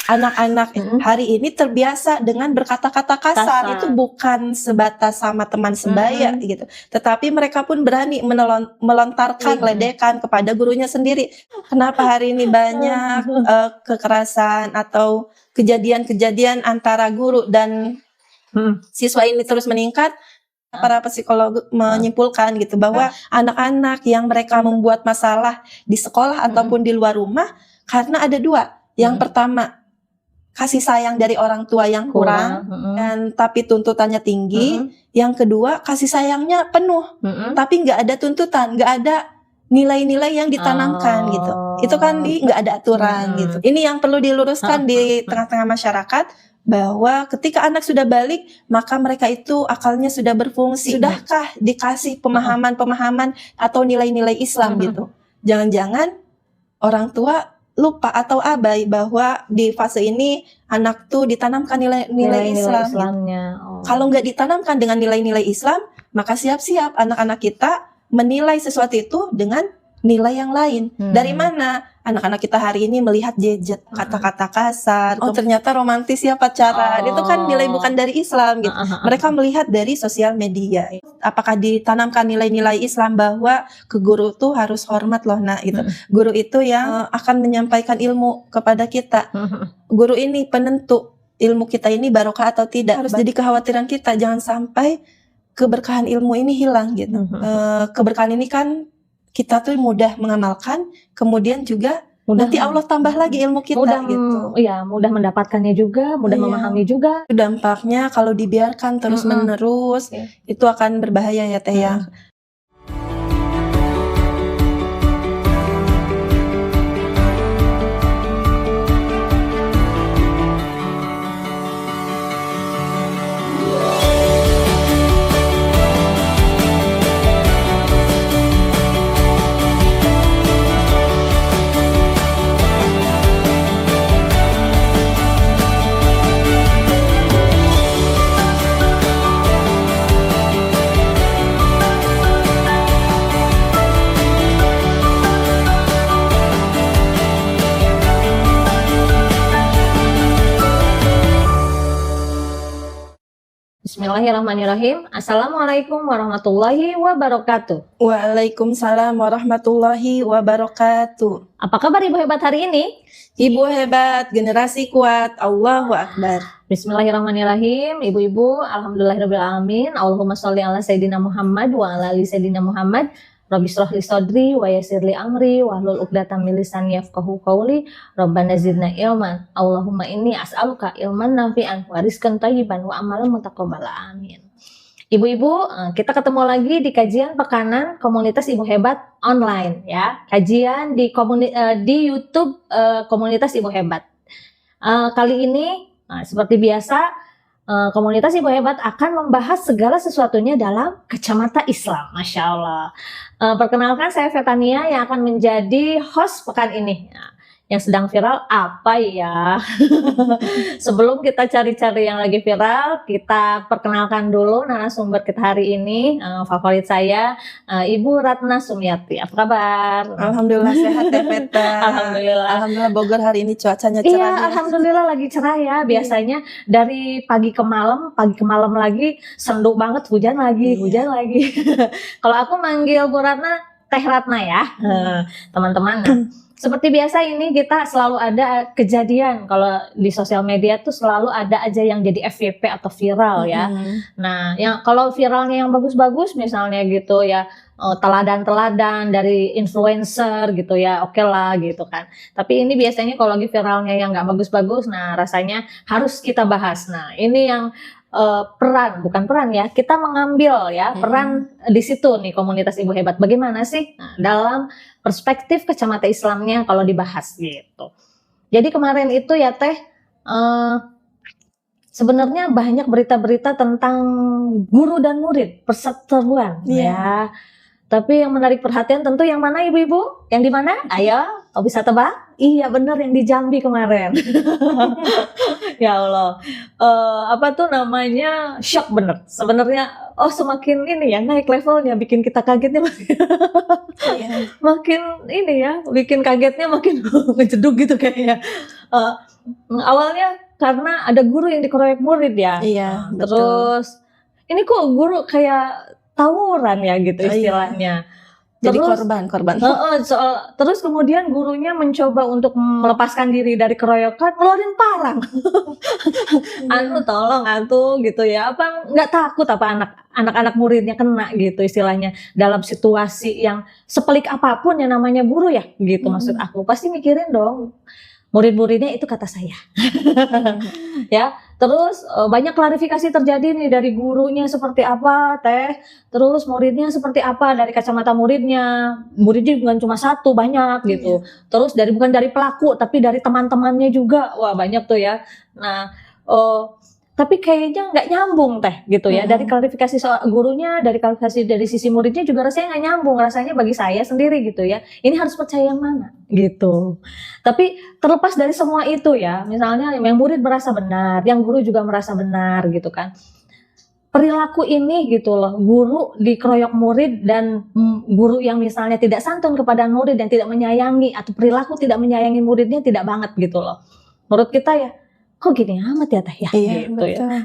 anak-anak hari ini terbiasa dengan berkata-kata kasar. Itu bukan sebatas sama teman sebaya gitu, tetapi mereka pun berani melontarkan ledekan kepada gurunya sendiri. Kenapa hari ini banyak kekerasan atau kejadian-kejadian antara guru dan siswa ini terus meningkat? Para psikolog menyimpulkan gitu bahwa anak-anak yang mereka membuat masalah di sekolah ataupun di luar rumah karena ada dua. Yang pertama, kasih sayang dari orang tua yang kurang dan tapi tuntutannya tinggi. Yang kedua, kasih sayangnya penuh tapi nggak ada tuntutan, nggak ada nilai-nilai yang ditanamkan gitu. Itu kan nggak ada aturan gitu. Ini yang perlu diluruskan di tengah-tengah masyarakat, bahwa ketika anak sudah balik, maka mereka itu akalnya sudah berfungsi. Sudahkah dikasih pemahaman-pemahaman atau nilai-nilai Islam gitu? Jangan-jangan orang tua lupa atau abai bahwa di fase ini anak tuh ditanamkan nilai-nilai Islam. Islamnya. Kalau nggak ditanamkan dengan nilai-nilai Islam, maka siap-siap anak-anak kita menilai sesuatu itu dengan nilai yang lain. Dari mana anak-anak kita hari ini melihat gadget, kata-kata kasar, oh ternyata romantis ya pacaran, itu kan nilai bukan dari Islam gitu. Mereka melihat dari sosial media. Apakah ditanamkan nilai-nilai Islam bahwa ke guru tuh harus hormat loh nak gitu. Guru itu yang akan menyampaikan ilmu kepada kita. Guru ini penentu ilmu kita ini barokah atau tidak. Harus jadi kekhawatiran kita, jangan sampai keberkahan ilmu ini hilang gitu. Keberkahan ini kan kita tuh mudah mengamalkan, kemudian juga nanti Allah tambah lagi ilmu kita gitu. Iya, mudah mendapatkannya juga, mudah memahami juga. Dampaknya kalau dibiarkan terus menerus itu akan berbahaya ya Teh ya. Bismillahirrahmanirrahim. Assalamualaikum warahmatullahi wabarakatuh. Waalaikumsalam warahmatullahi wabarakatuh. Apa kabar Ibu Hebat hari ini? Ibu hebat, generasi kuat, Allahu Akbar. Bismillahirrahmanirrahim. Ibu-ibu, alhamdulillahirrahmanirrahim. Allahumma sholli ala Sayyidina Muhammad wa ala ali Sayyidina Muhammad. Rabbi shrah li sadri wa yassir li amri wahlul 'uqdatam min lisani yafqahu qawli. Rabbana zidna ilman. Allahumma inni as'aluka ilman nafi'an wa rizqan thayyiban wa amalan mutaqabbala. Amin. Ibu-ibu, kita ketemu lagi di kajian pekanan komunitas Ibu Hebat online ya. Kajian di YouTube komunitas Ibu Hebat. Kali ini seperti biasa komunitas Ibu Hebat akan membahas segala sesuatunya dalam kacamata Islam. Masya Allah. Perkenalkan, saya Fetania yang akan menjadi host pekan ini. Yang sedang viral apa ya? Sebelum kita cari-cari yang lagi viral, kita perkenalkan dulu narasumber kita hari ini. Favorit saya, Ibu Ratna Sumiati. Apa kabar? Alhamdulillah sehat ya Peta. Alhamdulillah Bogor hari ini cuacanya cerah. Iya, alhamdulillah lagi cerah ya. Biasanya dari pagi ke malam lagi sendu banget, hujan lagi. Kalau aku manggil Bu Ratna, Teh Ratna ya, teman-teman. Seperti biasa ini kita selalu ada kejadian kalau di sosial media tuh selalu ada aja yang jadi FYP atau viral ya. Nah, yang kalau viralnya yang bagus-bagus misalnya gitu ya, teladan-teladan dari influencer gitu ya, oke lah gitu kan. Tapi ini biasanya kalau lagi viralnya yang nggak bagus-bagus, nah rasanya harus kita bahas. Nah, ini yang bukan peran ya, kita mengambil ya peran di situ nih komunitas Ibu Hebat. Bagaimana sih dalam perspektif kacamata Islamnya kalau dibahas gitu. Jadi kemarin itu ya Teh, sebenarnya banyak berita-berita tentang guru dan murid, perseteruan ya. Tapi yang menarik perhatian tentu yang mana ibu-ibu? Yang di mana? Ayo, kau bisa tebak? Iya benar, yang di Jambi kemarin. Ya Allah, apa tuh namanya, shock bener. Sebenarnya, semakin ini ya naik levelnya, bikin kita kagetnya Iya. makin ini ya, bikin kagetnya makin ngejeduk gitu kayaknya. Eh, Awalnya karena ada guru yang dikeroyok murid ya. Iya, betul. Terus ini kok guru kayak tawuran ya gitu Oh, iya. istilahnya. Jadi Terus korban. terus kemudian gurunya mencoba untuk melepaskan diri dari keroyokan, ngeluarin parang. Anu tolong atuh gitu ya, apa nggak takut apa anak-anak muridnya kena gitu istilahnya, dalam situasi yang sepelik apapun yang namanya guru ya gitu. Maksud aku pasti mikirin dong murid-muridnya, itu kata saya. Ya, terus banyak klarifikasi terjadi nih, dari gurunya seperti apa teh, terus muridnya seperti apa, dari kacamata muridnya bukan cuma satu, banyak gitu. Terus bukan dari pelaku tapi dari teman-temannya juga, wah banyak tuh ya. Nah, tapi kayaknya nggak nyambung teh gitu ya, dari klarifikasi soal gurunya, dari klarifikasi dari sisi muridnya juga rasanya nggak nyambung. Rasanya bagi saya sendiri gitu ya, ini harus percaya yang mana gitu. Tapi terlepas dari semua itu ya, misalnya yang murid merasa benar, yang guru juga merasa benar gitu kan, perilaku ini gitu loh, guru dikeroyok murid dan guru yang misalnya tidak santun kepada murid, yang tidak menyayangi atau perilaku tidak menyayangi muridnya, tidak banget gitu loh. Menurut kita ya, kok gini amat ya teh ya, Iya, gitu betul. ya.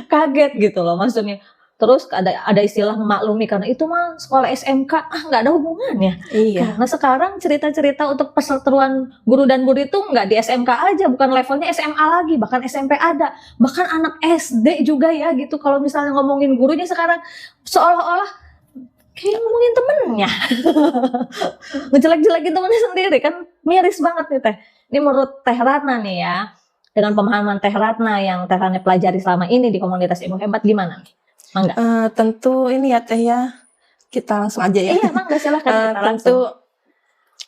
Kaget gitu loh maksudnya. Terus ada istilah memaklumi karena itu mah sekolah SMK, nggak ada hubungannya. Iya. Karena sekarang cerita-cerita untuk perseteruan guru dan murid itu nggak di SMK aja, bukan levelnya SMA lagi, bahkan SMP ada, bahkan anak SD juga ya gitu. Kalau misalnya ngomongin gurunya sekarang seolah-olah kayak ngomongin temennya, ngejelek-jelekin temennya sendiri, kan miris banget nih teh. Ini menurut Teh Ratna nih ya, dengan pemahaman Teh Ratna yang Teh Ratna pelajari selama ini di komunitas Ibu Hebat, gimana nih? Mangga. Tentu ini ya Teh ya, kita langsung aja ya. Iya, mangga silahkan kita langsung. Tentu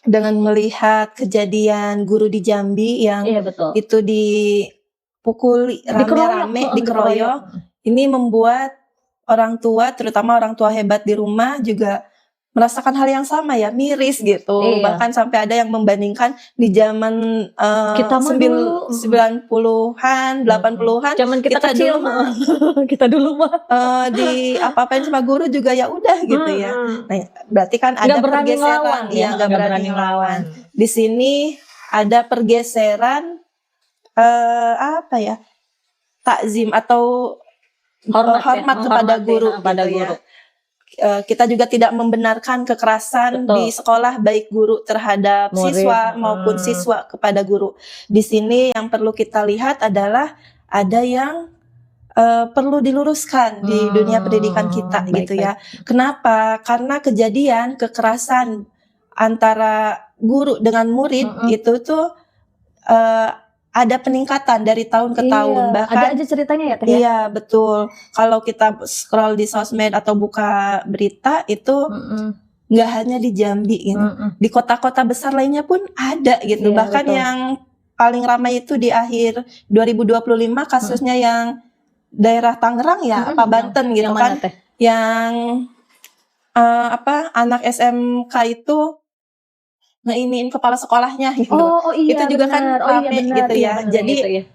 dengan melihat kejadian guru di Jambi yang Iya betul. itu dipukuli rame-rame, dikeroyok, ini membuat orang tua, terutama orang tua hebat di rumah juga merasakan hal yang sama ya, miris gitu. Iya. Bahkan sampai ada yang membandingkan di zaman Kita mah dulu 90-an, 80-an, zaman kita kecil dulu mah. Kita dulu mah di apa-apain sama guru juga ya udah gitu ya. Nah, berarti kan ada nggak berani pergeseran ngelawan, ya, nggak berani ngelawan. Di sini ada pergeseran apa ya? Takzim atau hormat kepada guru gitu ya. Kita juga tidak membenarkan kekerasan di sekolah, baik guru terhadap siswa maupun siswa kepada guru. Di sini yang perlu kita lihat adalah ada yang perlu diluruskan di dunia pendidikan kita gitu ya. Kenapa? Karena kejadian kekerasan antara guru dengan murid itu tuh ada peningkatan dari tahun ke tahun, bahkan ada aja ceritanya ya Teh ya? Iya betul. Kalau kita scroll di sosmed atau buka berita itu nggak hanya di Jambi gitu, di kota-kota besar lainnya pun ada gitu. Iya, bahkan betul. yang paling ramai itu di akhir 2025 kasusnya yang daerah Tangerang ya, apa Banten gitu yang kan, mana, Teh? yang anak SMK itu ngeiniin kepala sekolahnya gitu. Iya, itu juga kan rame gitu ya. Jadi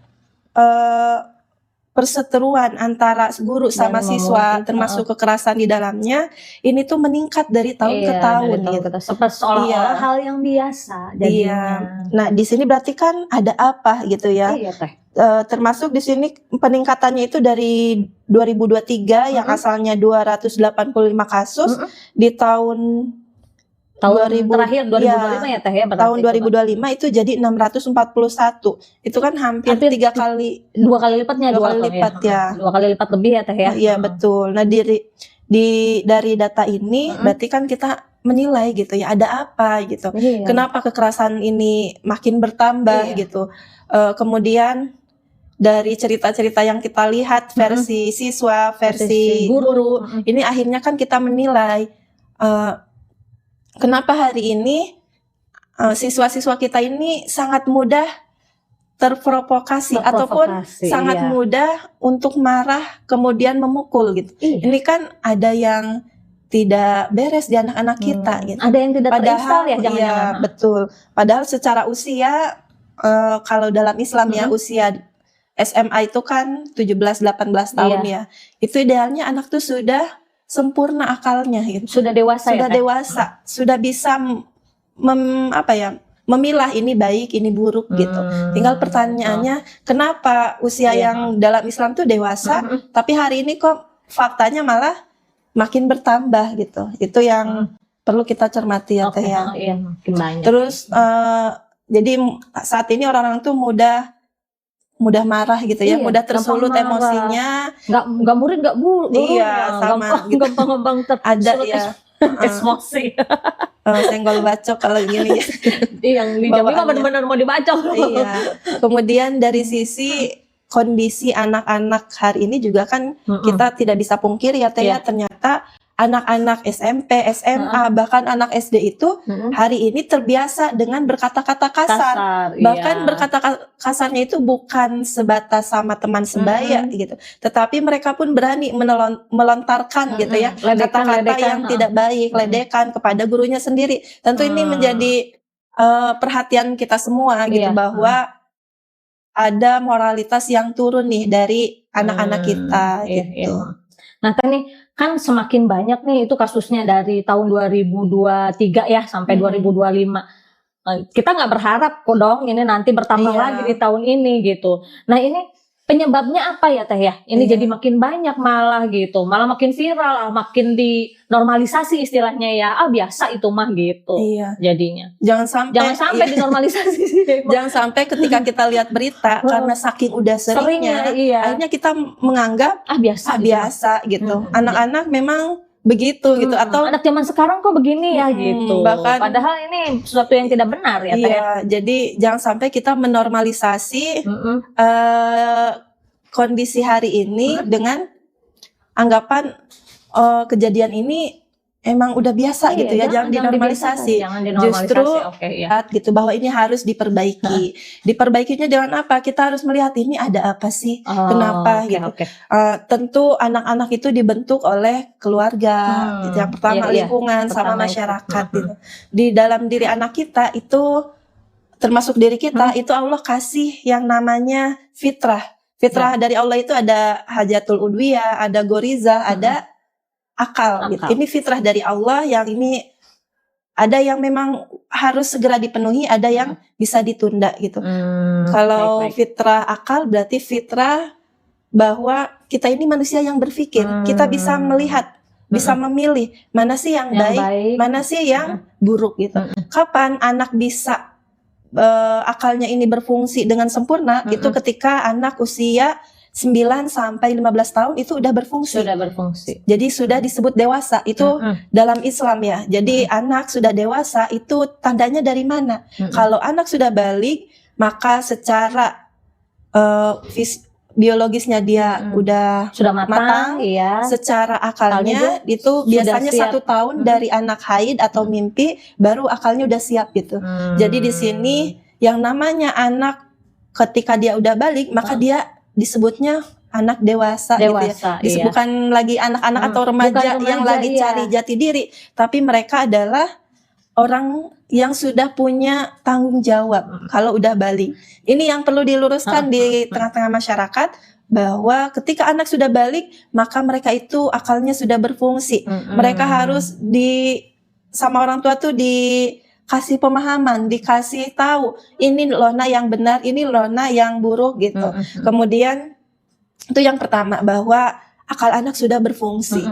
perseteruan antara guru sama siswa termasuk kekerasan di dalamnya ini tuh meningkat dari tahun ke tahun gitu. Seolah-olah hal yang biasa jadinya. Nah, di sini berarti kan ada apa gitu ya. Iya, Teh. Termasuk di sini peningkatannya itu dari 2023 yang asalnya 285 kasus di tahun terakhir 2025 ya Teh ya, tahun 2025 itu jadi 641. Itu kan hampir 2 kali lipatnya dua kali lipat lebih ya Teh ya. Iya betul. Nah dari data ini berarti kan kita menilai gitu ya, ada apa gitu. Kenapa kekerasan ini makin bertambah gitu. Kemudian dari cerita-cerita yang kita lihat versi siswa, versi guru, ini akhirnya kan kita menilai kenapa hari ini siswa-siswa kita ini sangat mudah terprovokasi ataupun sangat mudah untuk marah kemudian memukul gitu. Ini kan ada yang tidak beres di anak-anak kita gitu. Ada yang tidak Padahal terinstall ya, jangan-jangan. iya betul. Padahal secara usia kalau dalam Islam ya usia SMA itu kan 17-18 tahun ya. Itu idealnya anak tuh sudah sempurna akalnya gitu. Sudah dewasa Sudah ya, Teh? dewasa, sudah bisa memilah ini baik, ini buruk gitu. Tinggal pertanyaannya, kenapa usia yang dalam Islam tuh dewasa, tapi hari ini kok faktanya malah makin bertambah gitu. Itu yang perlu kita cermati ya, Teh ya. Iya, makin banyak. Terus jadi saat ini orang-orang tuh mudah marah gitu ya, mudah tersulut gampang marah. emosinya. Nggak murid, nggak guru. Iya, sama gitu. Gampang Ada tersulut ya. emosi. Senggol bacok kalau gini. Yang di Jambi mah benar-benar mau dibacok. Iya. Kemudian dari sisi kondisi anak-anak hari ini juga kan kita tidak bisa pungkiri ya, Teh ya, ternyata anak-anak SMP, SMA, bahkan anak SD itu hari ini terbiasa dengan berkata-kata kasar. Bahkan berkata kasarnya itu bukan sebatas sama teman sebaya gitu, tetapi mereka pun berani melontarkan gitu ya, kata-kata yang tidak baik, ledekan kepada gurunya sendiri. Tentu ini menjadi perhatian kita semua gitu, bahwa ada moralitas yang turun nih dari anak-anak kita gitu. Nah, Teh nih kan semakin banyak nih itu kasusnya dari tahun 2023 ya sampai 2025. Kita nggak berharap kok dong ini nanti bertambah lagi di tahun ini gitu. Nah, ini penyebabnya apa ya, Teh ya? Ini jadi makin banyak malah gitu, malah makin viral, makin dinormalisasi istilahnya ya. Biasa itu mah gitu. Jadinya. Jangan sampai dinormalisasi sih. Jangan sampai ketika kita lihat berita karena saking udah seringnya, akhirnya kita menganggap biasa gitu. Anak-anak memang begitu gitu, atau anak zaman sekarang kok begini ya gitu. Bahkan padahal ini sesuatu yang tidak benar ya, Teh. Iya, jadi jangan sampai kita menormalisasi kondisi hari ini dengan anggapan kejadian ini emang udah biasa gitu ya, jangan dinormalisasi. Justru gitu bahwa ini harus diperbaiki. Diperbaikinya dengan apa? Kita harus melihat ini ada apa sih? Kenapa gitu. Tentu anak-anak itu dibentuk oleh keluarga, gitu. Yang pertama lingkungan sama masyarakat gitu. Di dalam diri anak kita itu, termasuk diri kita, itu Allah kasih yang namanya fitrah. Fitrah dari Allah itu ada hajatul udwiyah, ada goriza, ada akal. Gitu. Ini fitrah dari Allah yang ini ada yang memang harus segera dipenuhi, ada yang bisa ditunda gitu. Kalau fitrah akal berarti fitrah bahwa kita ini manusia yang berpikir, kita bisa melihat, bisa memilih mana sih yang baik, mana sih yang buruk gitu. Kapan anak bisa akalnya ini berfungsi dengan sempurna? Itu ketika anak usia 9 sampai 15 tahun itu udah berfungsi. Jadi sudah disebut dewasa. Itu dalam Islam ya. Jadi anak sudah dewasa itu tandanya dari mana? Kalau anak sudah balik, maka secara biologisnya dia sudah matang. Secara akalnya itu biasanya 1 tahun dari anak haid atau mimpi baru akalnya udah siap gitu. Jadi di sini yang namanya anak ketika dia udah balik, maka dia disebutnya anak dewasa gitu ya. Bukan lagi anak-anak atau remaja yang lagi cari jati diri, tapi mereka adalah orang yang sudah punya tanggung jawab kalau udah balik. Ini yang perlu diluruskan di tengah-tengah masyarakat, bahwa ketika anak sudah balik, maka mereka itu akalnya sudah berfungsi. Mereka harus sama orang tua tuh dikasih pemahaman, dikasih tahu ini lona yang benar, ini lona yang buruk gitu. Kemudian itu yang pertama, bahwa akal anak sudah berfungsi.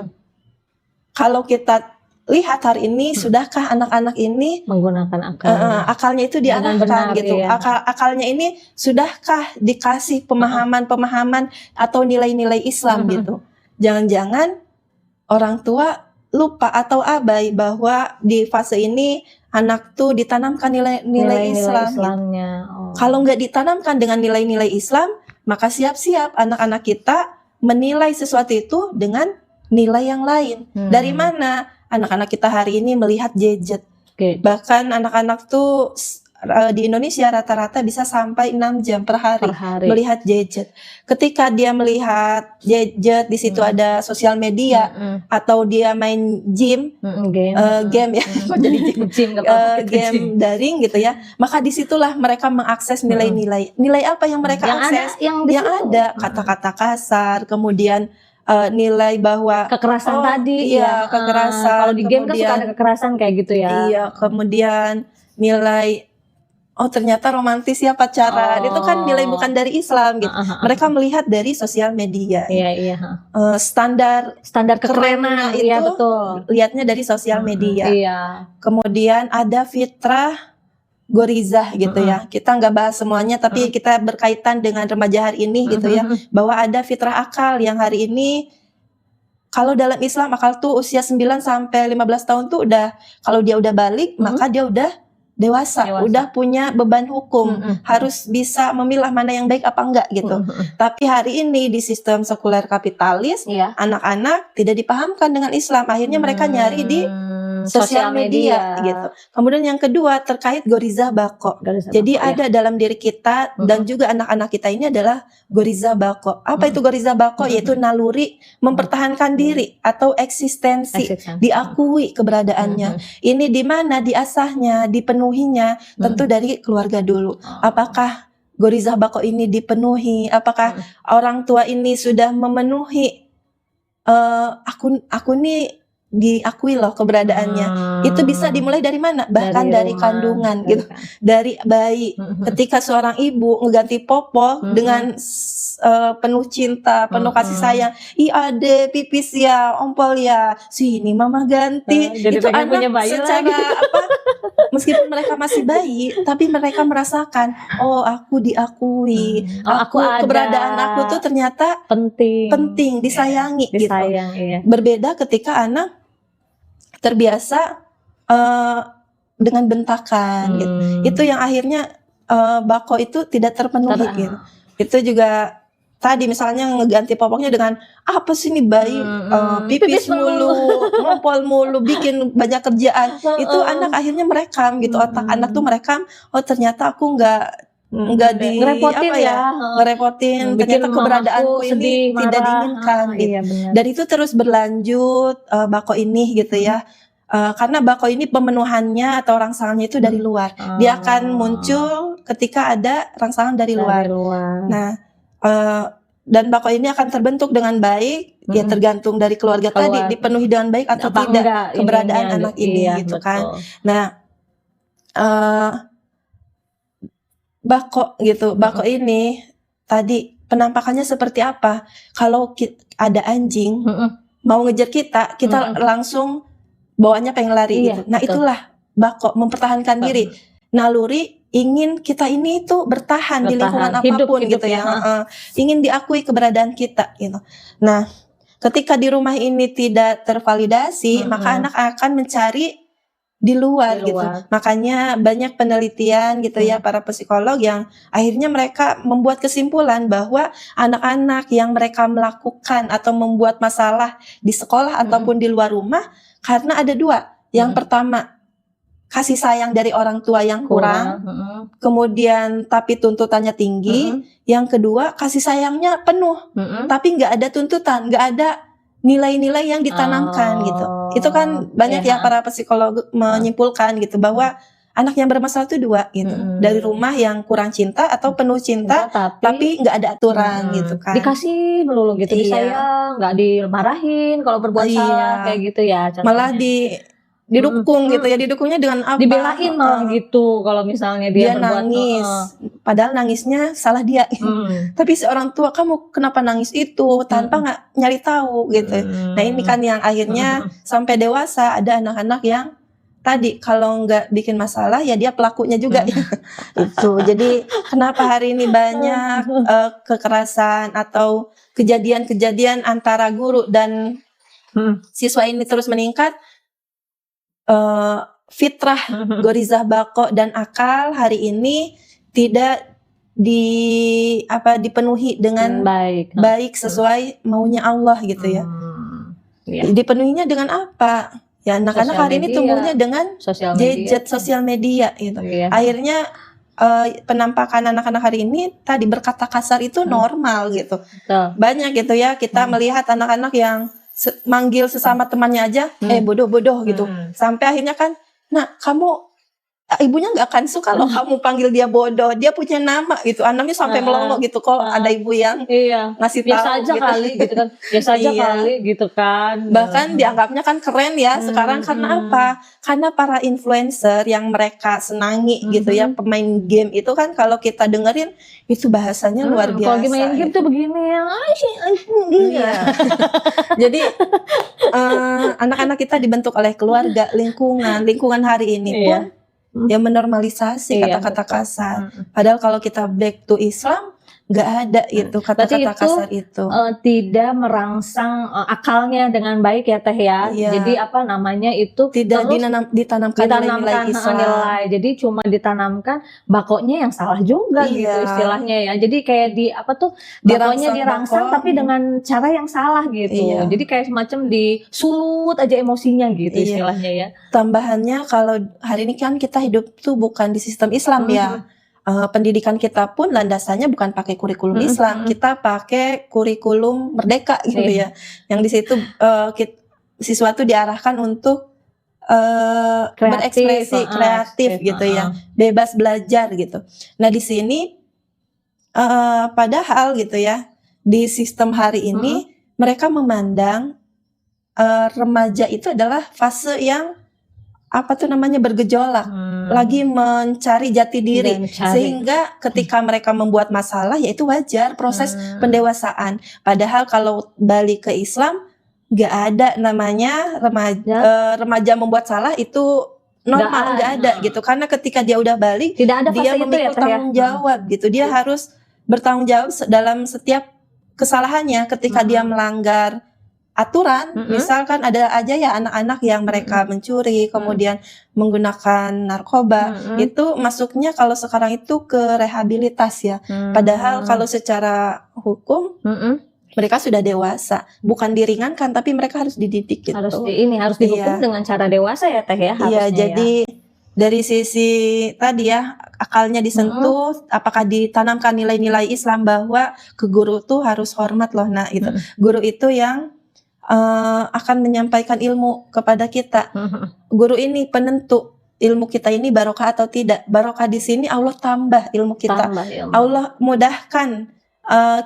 Kalau kita lihat hari ini, sudahkah anak-anak ini menggunakan akalnya itu diarahkan gitu. Akalnya ini sudahkah dikasih pemahaman atau nilai-nilai Islam gitu. Jangan-jangan orang tua lupa atau abai bahwa di fase ini anak tuh ditanamkan nilai-nilai Islam gitu. Kalau nggak ditanamkan dengan nilai-nilai Islam, maka siap-siap anak-anak kita menilai sesuatu itu dengan nilai yang lain. Dari mana anak-anak kita hari ini melihat gadget? Bahkan anak-anak tuh di Indonesia rata-rata bisa sampai 6 jam per hari Per hari. melihat gadget. Ketika dia melihat gadget, di situ ada sosial media atau dia main game, game ya, kok jadi game daring gitu ya, maka disitulah mereka mengakses nilai-nilai. Nilai apa yang mereka akses? Yang ada kata-kata kasar, kemudian nilai bahwa kekerasan tadi, kekerasan. Kalau di game kan suka ada kekerasan kayak gitu ya. Iya, kemudian nilai ternyata romantis ya pacaran. Itu kan nilai bukan dari Islam gitu. Mereka melihat dari sosial media. Iya. Standar kerenan itu iya, betul. Lihatnya dari sosial media. Iya. Kemudian ada fitrah gorizah gitu ya. Kita nggak bahas semuanya, tapi kita berkaitan dengan remaja hari ini gitu ya. Bahwa ada fitrah akal yang hari ini, kalau dalam Islam akal tuh usia 9 sampai 15 tahun tuh udah, kalau dia udah balik maka dia udah dewasa, udah punya beban hukum, harus bisa memilah mana yang baik apa enggak gitu. Tapi hari ini di sistem sekuler kapitalis, anak-anak tidak dipahamkan dengan Islam. Akhirnya mereka nyari di sosial media gitu. Kemudian yang kedua terkait gorizah bako. Jadi ada dalam diri kita dan juga anak-anak kita ini adalah gorizah bako. Apa itu gorizah bako? Yaitu naluri mempertahankan diri atau eksistensi, diakui keberadaannya. Ini di mana diasahnya, dipenuhinya, tentu dari keluarga dulu. Apakah gorizah bako ini dipenuhi? Apakah orang tua ini sudah memenuhi aku nih diakui loh keberadaannya. Itu bisa dimulai dari mana? Bahkan dari kandungan gitu. Dari bayi. Ketika seorang ibu ngeganti popok dengan penuh cinta, penuh kasih sayang. Ade pipis ya, ompol ya. Sini mama ganti. Jadi itu anak secara meskipun mereka masih bayi, tapi mereka merasakan, aku diakui. Keberadaan aku tuh ternyata penting, disayangi gitu. Iya. Berbeda ketika anak terbiasa dengan bentakan gitu. Itu yang akhirnya bako itu tidak terpenuhi gitu. Itu juga tadi misalnya ngeganti popoknya dengan apa sih nih bayi pipis mulu, ngompol mulu, bikin banyak kerjaan. Itu anak akhirnya merekam gitu, otak anak tuh merekam, ternyata aku nggak ngerepotin, ternyata keberadaanku ini tidak diinginkan gitu. Iya, dan itu terus berlanjut bako ini gitu ya. Karena bako ini pemenuhannya atau rangsangannya itu dari luar. Dia akan muncul ketika ada rangsangan dari luar. Nah, dan bako ini akan terbentuk dengan baik, ya tergantung dari keluarga tadi dipenuhi dengan baik atau tidak keberadaan anak ini gitu kan. Nah, bako gitu, bako ini tadi penampakannya seperti apa? Kalau ada anjing mau ngejar kita langsung bawaannya pengen lari gitu. Nah, itulah bako, mempertahankan diri. Naluri ingin kita ini tuh bertahan di lingkungan apapun hidup, gitu ya. Ingin diakui keberadaan kita gitu. Nah, ketika di rumah ini tidak tervalidasi, maka anak akan mencari di luar gitu. Makanya banyak penelitian gitu ya, para psikolog yang akhirnya mereka membuat kesimpulan bahwa anak-anak yang mereka melakukan atau membuat masalah di sekolah ataupun di luar rumah karena ada dua. Yang pertama, kasih sayang dari orang tua yang kurang. Kemudian tapi tuntutannya tinggi. Yang kedua, kasih sayangnya penuh. Tapi nggak ada tuntutan, nggak ada nilai-nilai yang ditanamkan gitu. Itu kan banyak ya para psikolog menyimpulkan gitu bahwa anak yang bermasalah itu dua gitu. Dari rumah yang kurang cinta atau penuh cinta tapi nggak ada aturan gitu kan. Dikasih melulu gitu, disayang, nggak dimarahin kalau berbuat salah kayak gitu ya. Contohnya. Malah didukung gitu ya, didukungnya dengan apa? Dibelain malah gitu kalau misalnya dia berbuat nangis. Padahal nangisnya salah dia. Tapi si orang tua, kamu kenapa nangis itu tanpa nggak nyari tahu gitu. Nah, ini kan yang akhirnya sampai dewasa ada anak-anak yang tadi kalau nggak bikin masalah ya dia pelakunya juga. Itu. Jadi kenapa hari ini banyak kekerasan atau kejadian-kejadian antara guru dan siswa ini terus meningkat? Fitrah gorizah bako dan akal hari ini tidak dipenuhi dengan baik sesuai maunya Allah gitu ya. Dipenuhinya dengan apa? Ya anak-anak Sosial hari ini media. tumbuhnya dengan Sosial media. gadget sosial media gitu. Iya. Akhirnya penampakan anak-anak hari ini tadi berkata kasar itu normal gitu. Betul. Banyak gitu ya kita melihat anak-anak yang manggil sesama temannya aja bodoh-bodoh gitu. Sampai akhirnya kan, nah kamu ibunya nggak akan suka loh kamu panggil dia bodoh. Dia punya nama gitu. Anaknya sampai melongo gitu kok ada ibu yang Iya. ngasih Biasa tahu aja gitu. kali gitu kan. Biasa aja Iya. kali gitu kan. Bahkan dianggapnya kan keren ya sekarang karena apa? Karena para influencer yang mereka senangi gitu ya, pemain game itu kan kalau kita dengerin itu bahasanya luar biasa. Kalau lagi main game gitu. tuh begini yang Iya. Jadi anak-anak kita dibentuk oleh keluarga, lingkungan hari ini pun ya menormalisasi Iya, kata-kata kasar. Padahal kalau kita back to Islam nggak ada itu kata-kata kasar itu. Tidak merangsang akalnya dengan baik ya Teh ya. Iya. Jadi apa namanya itu Tidak terus ditanamkan nilai-nilai Islam. nilai. Jadi cuma ditanamkan bakoknya yang salah juga Iya. gitu istilahnya ya. Jadi kayak di apa tuh bakoknya dirangsang bakok. tapi dengan cara yang salah gitu. Iya. Jadi kayak semacam disulut aja emosinya gitu Iya. istilahnya ya. Tambahannya kalau hari ini kan kita hidup tuh bukan di sistem Islam ya. Pendidikan kita pun landasannya bukan pakai kurikulum Islam, kita pakai kurikulum merdeka gitu ya. Yang di situ siswa tuh diarahkan untuk berekspresi kreatif gitu ya, bebas belajar gitu. Nah di sini padahal gitu ya di sistem hari ini mereka memandang remaja itu adalah fase yang apa tuh namanya bergejolak, lagi mencari jati diri, sehingga ketika mereka membuat masalah ya itu wajar proses pendewasaan. Padahal kalau balik ke Islam nggak ada namanya remaja membuat salah itu normal, nggak ada gitu, karena ketika dia udah balik tidak ada dia memikul tanggung jawab gitu, dia harus bertanggung jawab dalam setiap kesalahannya. Ketika dia melanggar aturan, misalkan ada aja ya anak-anak yang mereka mencuri, kemudian menggunakan narkoba, itu masuknya kalau sekarang itu ke rehabilitas ya. Padahal kalau secara hukum mereka sudah dewasa, bukan diringankan tapi mereka harus dididik gitu. Harus dihukum dengan cara dewasa ya Teh ya. Iya, jadi dari sisi tadi ya akalnya disentuh, apakah ditanamkan nilai-nilai Islam bahwa ke guru tuh harus hormat loh, nah itu guru itu yang akan menyampaikan ilmu kepada kita. Guru ini penentu ilmu kita ini barokah atau tidak. Barokah di sini Allah tambah ilmu kita. Allah mudahkan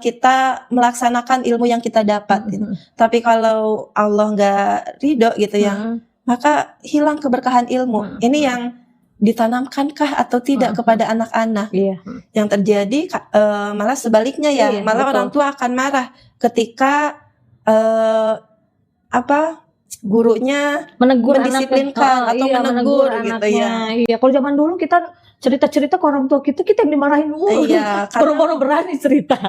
kita melaksanakan ilmu yang kita dapat. Gitu. Tapi kalau Allah nggak ridho gitu ya, maka hilang keberkahan ilmu. Ini yang ditanamkankah atau tidak kepada anak-anak? Yang terjadi malah sebaliknya ya, malah betul. Orang tua akan marah ketika gurunya mendisiplinkan atau menegur gitu ya. Iya, kalau zaman dulu kita cerita-cerita ke orang tua kita yang dimarahin dulu. Iya, baru-baru berani cerita.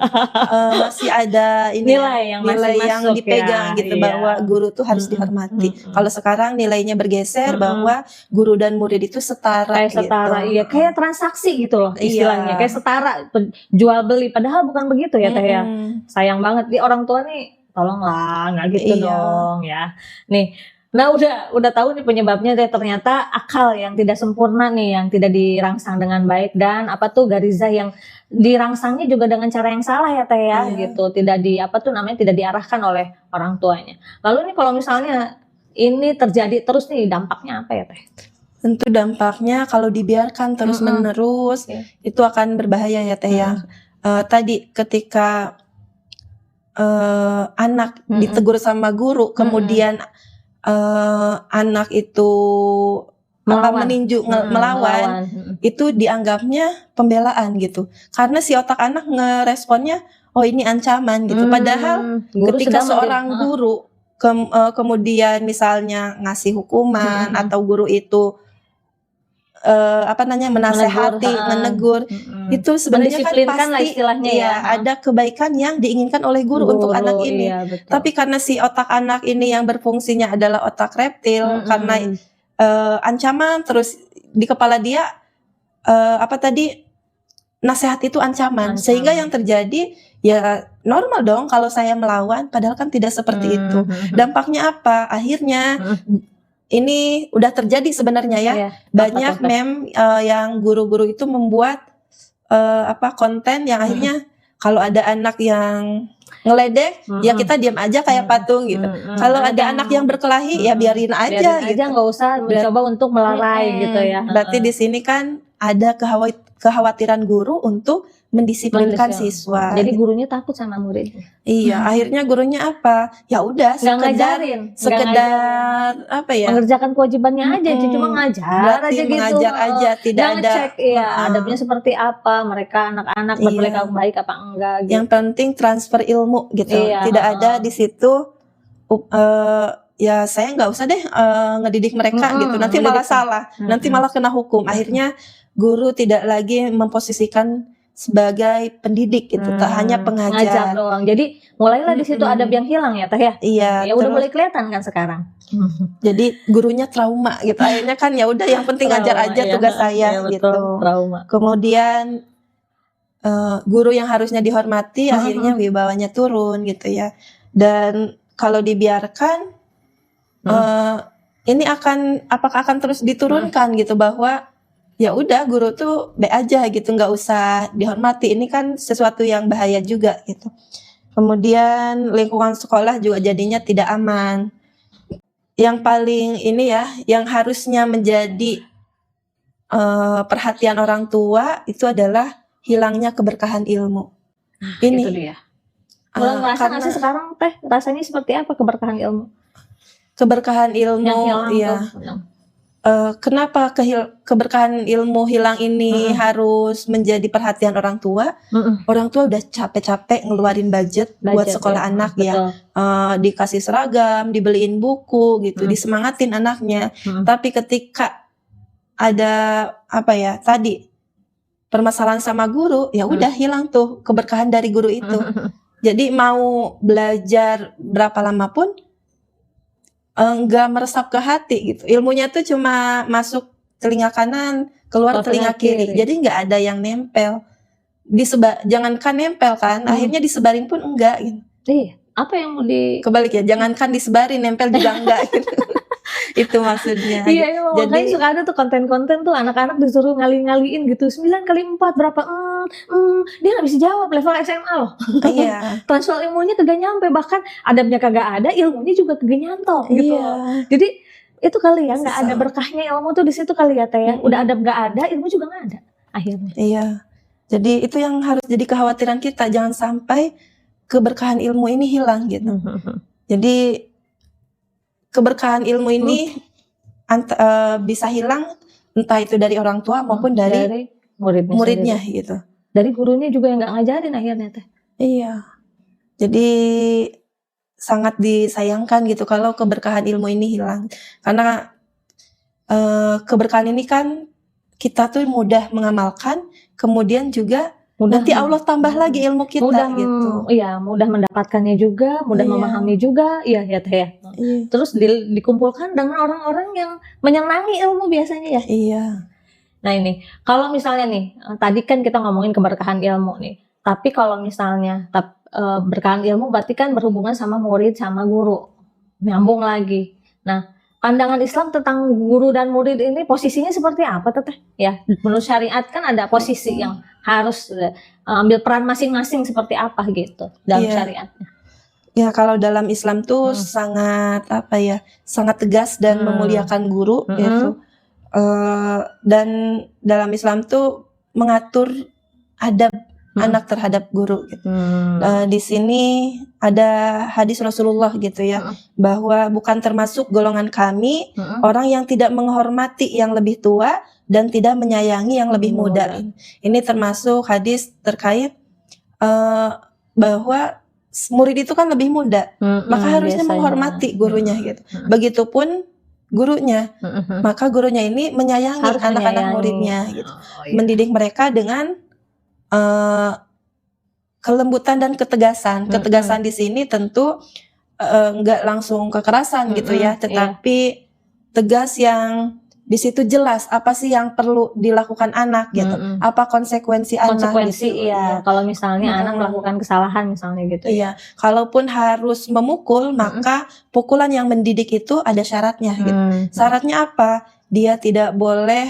Masih ada ini nilai yang dipegang gitu bahwa guru tuh harus dihormati. Kalau sekarang nilainya bergeser bahwa guru dan murid itu setara. Kayak setara, iya, kayak transaksi gitu loh istilahnya, kayak setara jual beli. Padahal bukan begitu ya Teh ya. Sayang banget di orang tua nih. Tolonglah, nggak gitu dong ya. Nih, nah udah tahu nih penyebabnya deh, ternyata akal yang tidak sempurna nih, yang tidak dirangsang dengan baik, dan apa tuh garizah yang dirangsangnya juga dengan cara yang salah ya Teh ya, gitu. Tidak tidak diarahkan oleh orang tuanya. Lalu nih kalau misalnya ini terjadi terus nih, dampaknya apa ya Teh? Tentu dampaknya kalau dibiarkan terus menerus itu akan berbahaya ya Teh ya. Tadi ketika anak ditegur sama guru, kemudian anak itu melawan, itu dianggapnya pembelaan gitu. Karena si otak anak ngeresponnya, oh ini ancaman gitu. Padahal ketika seorang guru kemudian misalnya ngasih hukuman atau guru itu menasehati, menegur, itu sebenarnya kan pasti istilahnya ya, ada kebaikan yang diinginkan oleh guru untuk anak ini. Tapi karena si otak anak ini yang berfungsinya adalah otak reptil, karena ancaman terus di kepala dia nasihat itu ancaman, sehingga yang terjadi ya normal dong kalau saya melawan, padahal kan tidak seperti itu. Dampaknya apa? Akhirnya ini udah terjadi sebenarnya ya. Iya. Banyak Apa tuh, Teh? meme yang guru-guru itu membuat konten yang akhirnya kalau ada anak yang ngeledek, ya kita diam aja kayak patung gitu. Kalau ada anak yang berkelahi, ya biarin aja biarin gitu. aja, nggak usah mencoba untuk melerai gitu ya. Berarti di sini kan ada kekhawatiran guru untuk mendisiplinkan siswa. Jadi gurunya takut sama muridnya. Iya, akhirnya gurunya apa? Ya udah, Nggak ngajarin, sekedar apa ya? mengerjakan kewajibannya aja, cuma ngajar Berarti aja gitu. mengajar aja, tidak Nggak ada ngecek adabnya seperti apa, mereka anak-anak berperilaku baik apa enggak gitu. Yang penting transfer ilmu gitu. Iya, Tidak ada di situ ya saya nggak usah deh ngedidik mereka gitu. Nanti malah salah, nanti malah kena hukum. Akhirnya guru tidak lagi memposisikan sebagai pendidik gitu, tak hanya pengajar doang. Jadi mulailah di situ adab yang hilang ya Teh ya. Iya, Ya udah mulai kelihatan kan sekarang. Jadi gurunya trauma gitu. Akhirnya kan ya udah yang penting ngajar aja tugas saya betul, gitu. Trauma. Kemudian guru yang harusnya dihormati akhirnya wibawanya turun gitu ya. Dan kalau dibiarkan ini apakah akan terus diturunkan gitu, bahwa ya udah guru tuh be aja gitu, nggak usah dihormati. Ini kan sesuatu yang bahaya juga gitu. Kemudian lingkungan sekolah juga jadinya tidak aman. Yang paling ini ya, yang harusnya menjadi perhatian orang tua itu adalah hilangnya keberkahan ilmu. Ini itu dia. Mulai merasa nggak sih sekarang Teh, rasanya seperti apa keberkahan ilmu? Keberkahan ilmu Yang hilang ya. Kenapa keberkahan ilmu hilang ini harus menjadi perhatian orang tua? Orang tua udah capek-capek ngeluarin budget buat sekolah anak ya, dikasih seragam, dibeliin buku gitu, disemangatin anaknya. Tapi ketika ada apa ya tadi permasalahan sama guru, ya udah hilang tuh keberkahan dari guru itu. Jadi mau belajar berapa lama pun enggak meresap ke hati gitu. Ilmunya tuh cuma masuk telinga kanan, keluar telinga kiri. Jadi enggak ada yang nempel. Jangankan nempel kan, akhirnya disebarin pun enggak gitu. Iya, apa yang mau kebalik ya, jangankan disebarin, nempel juga enggak gitu. Itu maksudnya. Iya, makanya suka ada tuh konten-konten tuh anak-anak disuruh ngali-ngaliin gitu 9 kali 4 berapa dia nggak bisa jawab, level SMA loh. Iya. Transfer ilmunya kagak nyampe, bahkan adabnya kagak ada, ilmunya juga kagak nyantol gitu. Jadi itu kali ya, nggak ada berkahnya ilmu tuh di situ kali ya Teh ya. Udah adab nggak ada, ilmu juga nggak ada akhirnya. Iya. Jadi itu yang harus jadi kekhawatiran kita, jangan sampai keberkahan ilmu ini hilang gitu. Jadi keberkahan ilmu ini bisa hilang entah itu dari orang tua maupun dari muridnya gitu. Dari gurunya juga yang nggak ngajarin akhirnya Teh. Iya. Jadi sangat disayangkan gitu kalau keberkahan ilmu ini hilang. Karena keberkahan ini kan kita tuh mudah mengamalkan, kemudian juga nanti Allah tambah lagi ilmu kita gitu. Iya, mudah mendapatkannya juga, mudah memahami juga, iya ya Teh ya. Terus dikumpulkan dengan orang-orang yang menyenangi ilmu biasanya ya. Iya. Nah ini, kalau misalnya nih, tadi kan kita ngomongin keberkahan ilmu nih. Tapi kalau misalnya berkahan ilmu berarti kan berhubungan sama murid sama guru. Nyambung lagi. Nah, pandangan Islam tentang guru dan murid ini posisinya seperti apa Teteh? Ya, menurut syariat kan ada posisi yang harus ambil peran masing-masing seperti apa gitu dalam syariatnya. Ya, kalau dalam Islam tuh sangat sangat tegas dan memuliakan guru gitu. Dan dalam Islam tuh mengatur adab anak terhadap guru gitu. Di sini ada hadis Rasulullah gitu ya, bahwa bukan termasuk golongan kami orang yang tidak menghormati yang lebih tua dan tidak menyayangi yang lebih muda. Ini termasuk hadis terkait bahwa murid itu kan lebih muda, maka harusnya menghormati gurunya gitu. Begitupun gurunya, maka gurunya ini menyayangi anak-anak muridnya gitu. Mendidik mereka dengan kelembutan dan ketegasan. Ketegasan di sini tentu enggak langsung kekerasan gitu ya, tetapi tegas yang di situ jelas apa sih yang perlu dilakukan anak gitu, apa konsekuensi anak Konsekuensi gitu. ya. Kalau misalnya anak melakukan kesalahan misalnya gitu. Iya, kalaupun harus memukul, maka pukulan yang mendidik itu ada syaratnya gitu. Syaratnya apa? Dia tidak boleh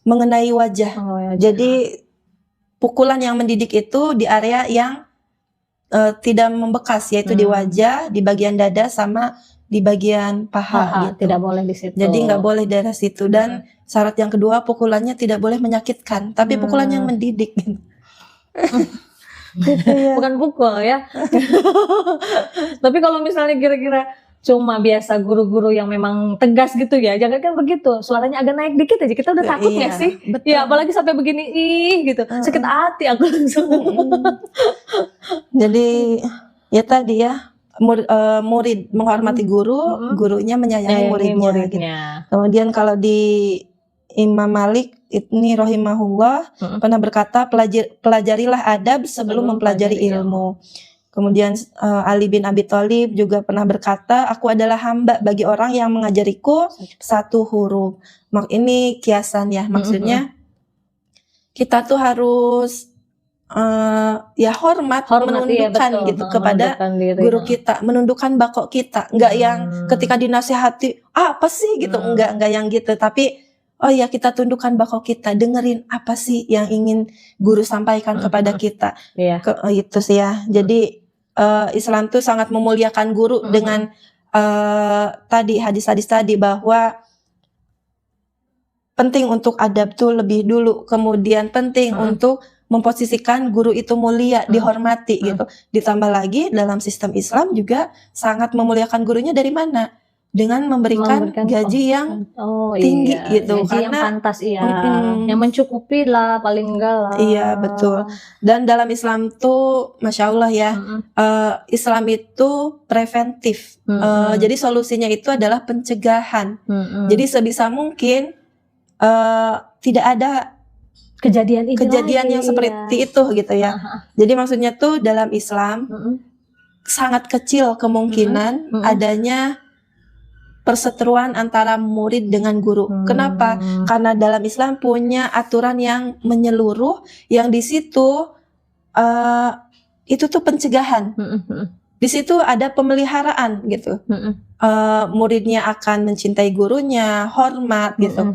mengenai wajah. Jadi pukulan yang mendidik itu di area yang tidak membekas, yaitu di wajah, di bagian dada, sama di bagian paha gitu. Tidak boleh di situ. Jadi nggak boleh daerah situ. Dan syarat yang kedua, pukulannya tidak boleh menyakitkan, tapi pukulan yang mendidik. Gitu ya. Bukan pukul ya. Tapi kalau misalnya kira-kira cuma biasa guru-guru yang memang tegas gitu ya, jangan kan begitu, suaranya agak naik dikit aja kita udah takut iya, nggak sih? betul. Ya apalagi sampai begini gitu, sakit hati aku langsung. Jadi ya tadi ya, murid menghormati guru, gurunya menyayangi muridnya. Gitu. Kemudian kalau di Imam Malik ini rahimahullah pernah berkata, pelajarilah adab sebelum mempelajari ilmu. Kemudian Ali bin Abi Thalib juga pernah berkata, aku adalah hamba bagi orang yang mengajariku satu huruf. Ini kiasan ya, maksudnya kita tuh harus ya hormat menundukkan ya, gitu kepada guru kita, menundukkan bakok kita, enggak yang ketika dinasihati apa sih gitu, enggak yang gitu, tapi oh ya kita tundukkan bakok kita, dengerin apa sih yang ingin guru sampaikan kepada kita. Itu sih ya. Jadi Islam tuh sangat memuliakan guru dengan tadi hadis-hadis tadi, bahwa penting untuk adab tuh lebih dulu, kemudian penting untuk memposisikan guru itu mulia, dihormati gitu. Ditambah lagi dalam sistem Islam juga sangat memuliakan gurunya dari mana? Dengan memberikan gaji yang tinggi gitu, gaji karena yang pantas yang mencukupi lah paling enggak lah. Iya betul. Dan dalam Islam tuh masya Allah ya, Islam itu preventif. Jadi solusinya itu adalah pencegahan. Jadi sebisa mungkin tidak ada kejadian yang seperti itu gitu ya. Jadi maksudnya tuh dalam Islam sangat kecil kemungkinan adanya perseteruan antara murid dengan guru. Kenapa? Karena dalam Islam punya aturan yang menyeluruh, yang di situ itu tuh pencegahan. Di situ ada pemeliharaan gitu. Muridnya akan mencintai gurunya, hormat gitu.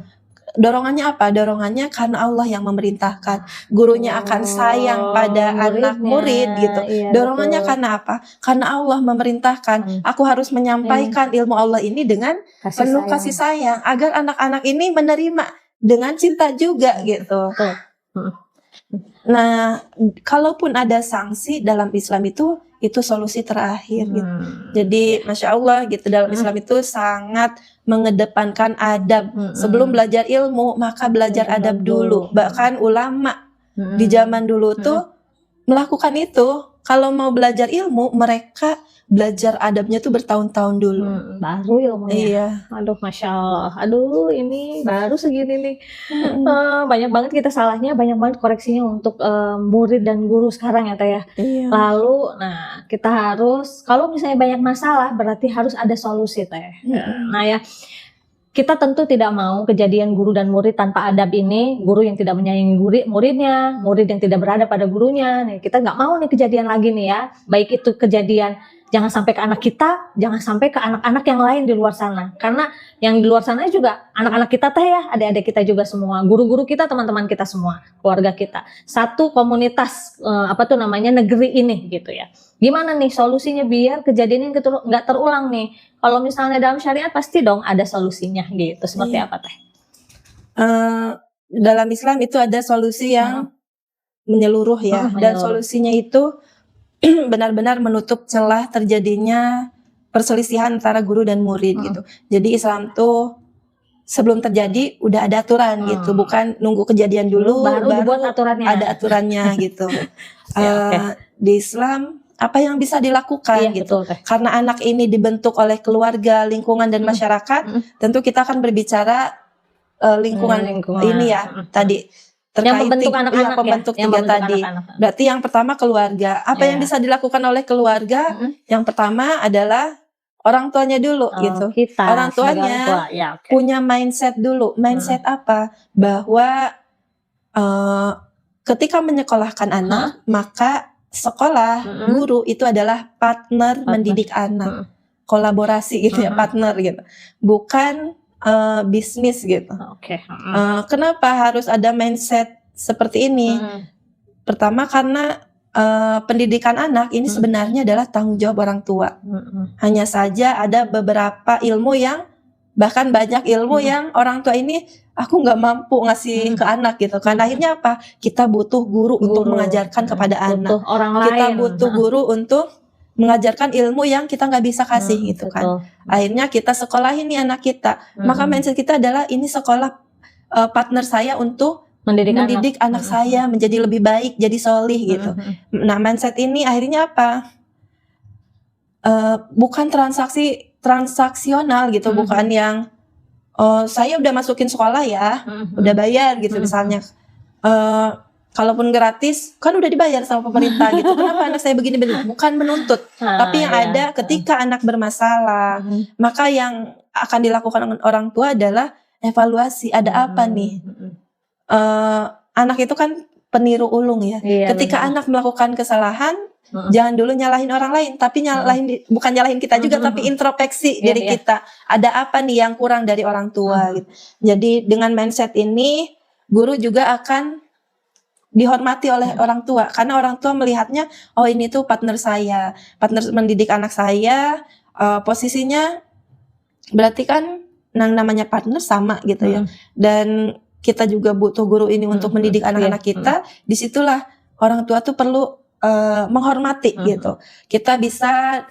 Dorongannya apa? Dorongannya karena Allah yang memerintahkan. Gurunya akan sayang pada anak murid gitu. Dorongannya karena apa? Karena Allah memerintahkan. Aku harus menyampaikan ilmu Allah ini dengan penuh kasih sayang, agar anak-anak ini menerima dengan cinta juga gitu. Nah, kalaupun ada sanksi dalam Islam itu solusi terakhir gitu. Jadi masya Allah gitu, dalam Islam itu sangat mengedepankan adab. Sebelum belajar ilmu, maka belajar adab dulu. Bahkan ulama di zaman dulu tuh melakukan itu. Kalau mau belajar ilmu, mereka belajar adabnya tuh bertahun-tahun dulu. Baru ilmunya. Iya. Aduh, masya Allah. Aduh, ini baru segini nih. Banyak banget kita salahnya, banyak banget koreksinya untuk murid dan guru sekarang ya Teh ya. Iya. Lalu, nah kita harus, kalau misalnya banyak masalah, berarti harus ada solusi Teh. Nah ya, kita tentu tidak mau kejadian guru dan murid tanpa adab ini, guru yang tidak menyayangi muridnya, murid yang tidak beradab pada gurunya. Nih, kita nggak mau nih kejadian lagi nih ya. Baik itu kejadian jangan sampai ke anak kita, jangan sampai ke anak-anak yang lain di luar sana. Karena yang di luar sana juga anak-anak kita Teh ya, adik-adik kita juga semua, guru-guru kita, teman-teman kita semua, keluarga kita. Satu komunitas negeri ini gitu ya. Gimana nih solusinya biar kejadian ini nggak terulang nih? Kalau misalnya dalam syariat pasti dong ada solusinya gitu. Seperti apa Teh? Dalam Islam itu ada solusi yang menyeluruh ya. Dan solusinya itu benar-benar menutup celah terjadinya perselisihan antara guru dan murid gitu. Jadi Islam tuh sebelum terjadi udah ada aturan gitu, bukan nunggu kejadian dulu baru dibuat aturannya. Ada aturannya gitu. Di Islam apa yang bisa dilakukan gitu. Betul, karena anak ini dibentuk oleh keluarga, lingkungan dan masyarakat, tentu kita akan berbicara lingkungan ini ya tadi. Terkait yang membentuk anak-anak pembentuk tiga tadi. Berarti yang pertama keluarga. Apa yang bisa dilakukan oleh keluarga? Yang pertama adalah orang tuanya dulu gitu. Kita Orang sebagai tuanya orang tua. Ya, oke. punya mindset dulu. Mindset apa? Bahwa ketika menyekolahkan anak, maka sekolah, guru itu adalah partner mendidik anak. Kolaborasi gitu ya, partner gitu. Bukan bisnis gitu. Oke. Kenapa harus ada mindset seperti ini? Pertama karena pendidikan anak ini sebenarnya adalah tanggung jawab orang tua. Hanya saja ada beberapa ilmu yang, bahkan banyak ilmu yang orang tua ini aku nggak mampu ngasih ke anak gitu kan. Akhirnya apa? Kita butuh guru untuk mengajarkan kepada anak. Orang Kita lain. butuh guru untuk mengajarkan ilmu yang kita nggak bisa kasih gitu kan. Akhirnya kita sekolahin nih anak kita. Maka mindset kita adalah ini sekolah partner saya untuk mendidik anak saya menjadi lebih baik, jadi solih gitu. Nah, mindset ini akhirnya apa? Bukan transaksional gitu, bukan yang saya udah masukin sekolah ya, udah bayar gitu misalnya. Kalaupun gratis, kan udah dibayar sama pemerintah gitu. Kenapa anak saya begini-begini? Bukan menuntut, tapi yang ada ketika anak bermasalah, maka yang akan dilakukan orang tua adalah evaluasi. Ada apa nih? Anak itu kan peniru ulung ya. Ketika anak melakukan kesalahan, jangan dulu nyalahin orang lain, tapi bukan nyalahin kita juga, tapi introspeksi diri kita. Ada apa nih yang kurang dari orang tua gitu. Jadi dengan mindset ini, guru juga akan dihormati oleh orang tua, karena orang tua melihatnya, oh ini tuh partner saya, partner mendidik anak saya. Posisinya berarti kan yang namanya partner sama gitu ya. Dan kita juga butuh guru ini untuk mendidik anak-anak kita. Disitulah orang tua tuh perlu menghormati gitu. Kita bisa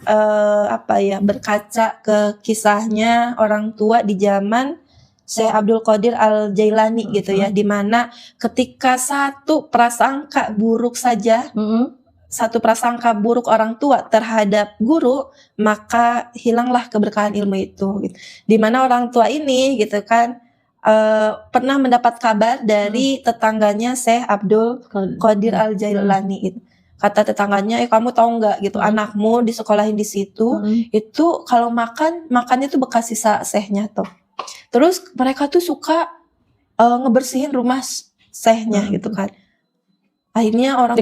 berkaca ke kisahnya orang tua di zaman Syekh Abdul Qadir Al-Jailani gitu ya, di mana ketika satu prasangka buruk saja, satu prasangka buruk orang tua terhadap guru, maka hilanglah keberkahan ilmu itu gitu. Di mana orang tua ini gitu kan pernah mendapat kabar dari tetangganya Syekh Abdul Qadir Al-Jailani gitu. Kata tetangganya, kamu tahu nggak gitu, anakmu disekolahin di situ, itu kalau makannya tuh bekas sisa syekhnya tuh. Terus mereka tuh suka ngebersihin rumah syekhnya gitu kan. Akhirnya orang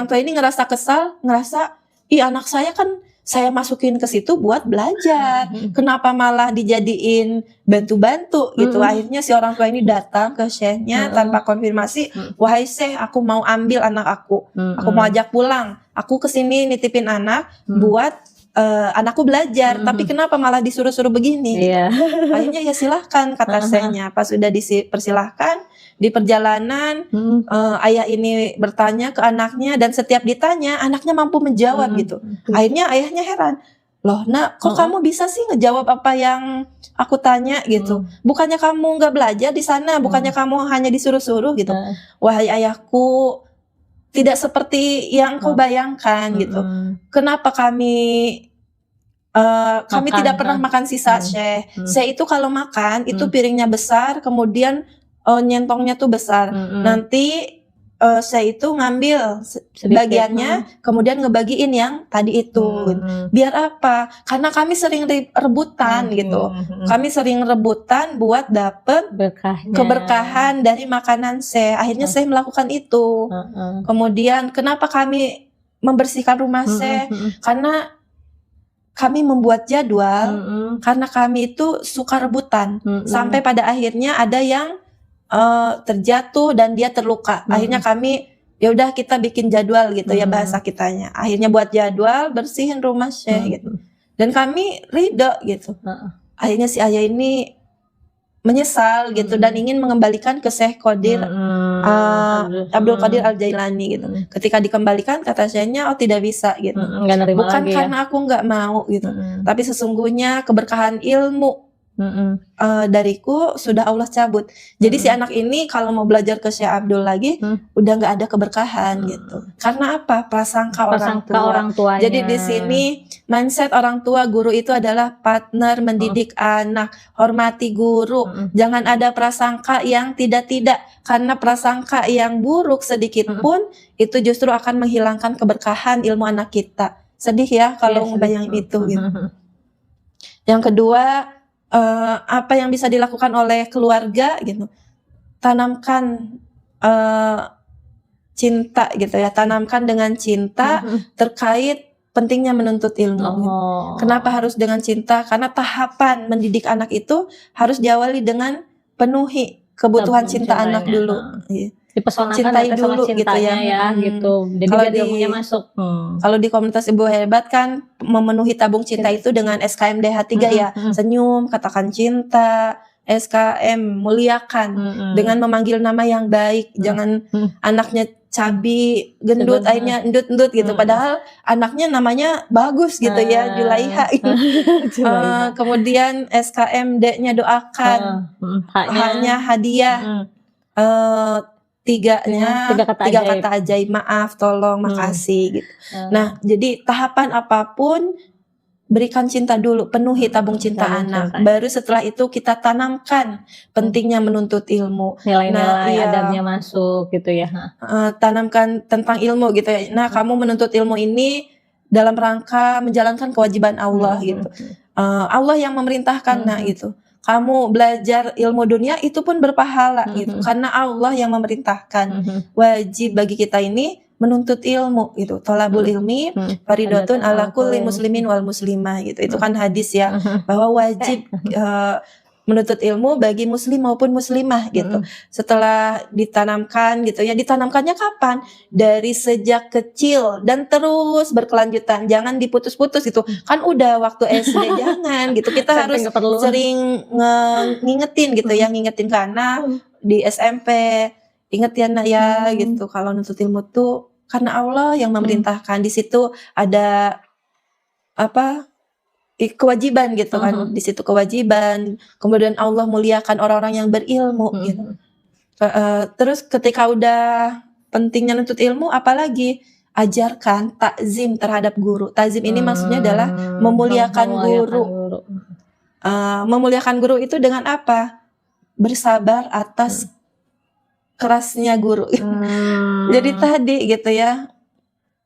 tua ini ngerasa kesal, ih anak saya kan saya masukin ke situ buat belajar, kenapa malah dijadiin bantu-bantu gitu. Akhirnya si orang tua ini datang ke syekhnya tanpa konfirmasi, wahai syekh, aku mau ambil anak aku mau ajak pulang, aku kesini nitipin anak buat anakku belajar, tapi kenapa malah disuruh-suruh begini? Akhirnya ya silahkan, kata syekhnya. Pas sudah dipersilahkan, di perjalanan ayah ini bertanya ke anaknya, dan setiap ditanya anaknya mampu menjawab gitu. Akhirnya ayahnya heran, loh nak, kok kamu bisa sih ngejawab apa yang aku tanya gitu? Bukannya kamu nggak belajar di sana, bukannya kamu hanya disuruh-suruh gitu. Wahai ayahku, tidak seperti yang kau bayangkan gitu. Kenapa kami tidak pernah makan sisa syekh. Syekh itu kalau makan itu piringnya besar, kemudian nyentongnya tuh besar. Nanti saya itu ngambil bagiannya, kemudian ngebagiin yang tadi itu. Biar apa? Karena kami sering rebutan gitu. Kami sering rebutan buat dapet keberkahan dari makanan saya. Akhirnya saya melakukan itu. Kemudian kenapa kami membersihkan rumah saya? Karena kami membuat jadwal, karena kami itu suka rebutan. Sampai pada akhirnya ada yang terjatuh dan dia terluka. Akhirnya kami, ya udah kita bikin jadwal gitu ya, bahasa kitanya. Akhirnya buat jadwal, bersihin rumah syekh gitu. Dan kami ridho gitu. Akhirnya si ayah ini menyesal gitu dan ingin mengembalikan ke Syekh Qadir Abdul Qadir Al-Jailani gitu. Ketika dikembalikan, kata syekhnya, oh tidak bisa gitu. Bukan karena aku nggak mau gitu, tapi sesungguhnya keberkahan ilmu dariku sudah Allah cabut. Jadi si anak ini kalau mau belajar ke Syekh Abdul lagi udah nggak ada keberkahan gitu. Karena apa? Prasangka orang tua. Jadi di sini mindset orang tua, guru itu adalah partner mendidik anak. Hormati guru. Jangan ada prasangka yang tidak-tidak, karena prasangka yang buruk sedikit pun itu justru akan menghilangkan keberkahan ilmu anak kita. sedih ya kalau Iya, ngebayangin sedih. itu gitu. Yang kedua, apa yang bisa dilakukan oleh keluarga gitu, tanamkan cinta gitu ya, tanamkan dengan cinta terkait pentingnya menuntut ilmu. Gitu. Oh. Kenapa harus dengan cinta? Karena tahapan mendidik anak itu harus diawali dengan penuhi kebutuhan cinta anak cintanya. dulu. Iya. Dipesonakan Cintai ya, sama dulu gitu cintanya ya. gitu. Jadi Kalau biar di- ilmunya masuk. Kalau di komunitas Ibu Hebat kan memenuhi tabung cinta itu dengan SKMDH 3 ya. Senyum, katakan cinta, SKM, muliakan. Dengan memanggil nama yang baik. Jangan anaknya cabi, gendut, Sebenarnya. akhirnya endut-endut gitu. Padahal anaknya namanya bagus gitu ya, Julaiha. Julaiha. Kemudian SKMD-nya doakan. H-nya hadiah. Tiganya Tiga kata kata ajaib, maaf, tolong, makasih gitu. Nah, jadi tahapan apapun berikan cinta dulu, penuhi tabung cinta anak. Baru setelah itu kita tanamkan pentingnya menuntut ilmu. Nilai-nilai iya. adabnya masuk gitu ya. Tanamkan tentang ilmu gitu ya. Nah, kamu menuntut ilmu ini dalam rangka menjalankan kewajiban Allah gitu. Allah yang memerintahkan nah gitu. Kamu belajar ilmu dunia itu pun berpahala gitu. Karena Allah yang memerintahkan. Wajib bagi kita ini menuntut ilmu gitu. Thalabul ilmi faridatun ala kulli muslimin wal muslimah gitu. Itu kan hadis ya, bahwa wajib menuntut ilmu bagi muslim maupun muslimah gitu. Setelah ditanamkan gitu ya, ditanamkannya kapan? Dari sejak kecil dan terus berkelanjutan, jangan diputus-putus gitu. Kan udah waktu SD jangan gitu. Kita harus sering ngingetin gitu ya, ngingetin ke anak di SMP. Ingat ya nak ya gitu, kalau nuntut ilmu tuh karena Allah yang memerintahkan. Di situ ada kewajiban gitu kan, di situ kewajiban. Kemudian Allah muliakan orang-orang yang berilmu gitu. Terus ketika udah pentingnya nuntut ilmu, apalagi ajarkan takzim terhadap guru. Takzim ini maksudnya adalah memuliakan guru. Memuliakan guru itu dengan apa? Bersabar atas kerasnya guru. Jadi tadi gitu ya,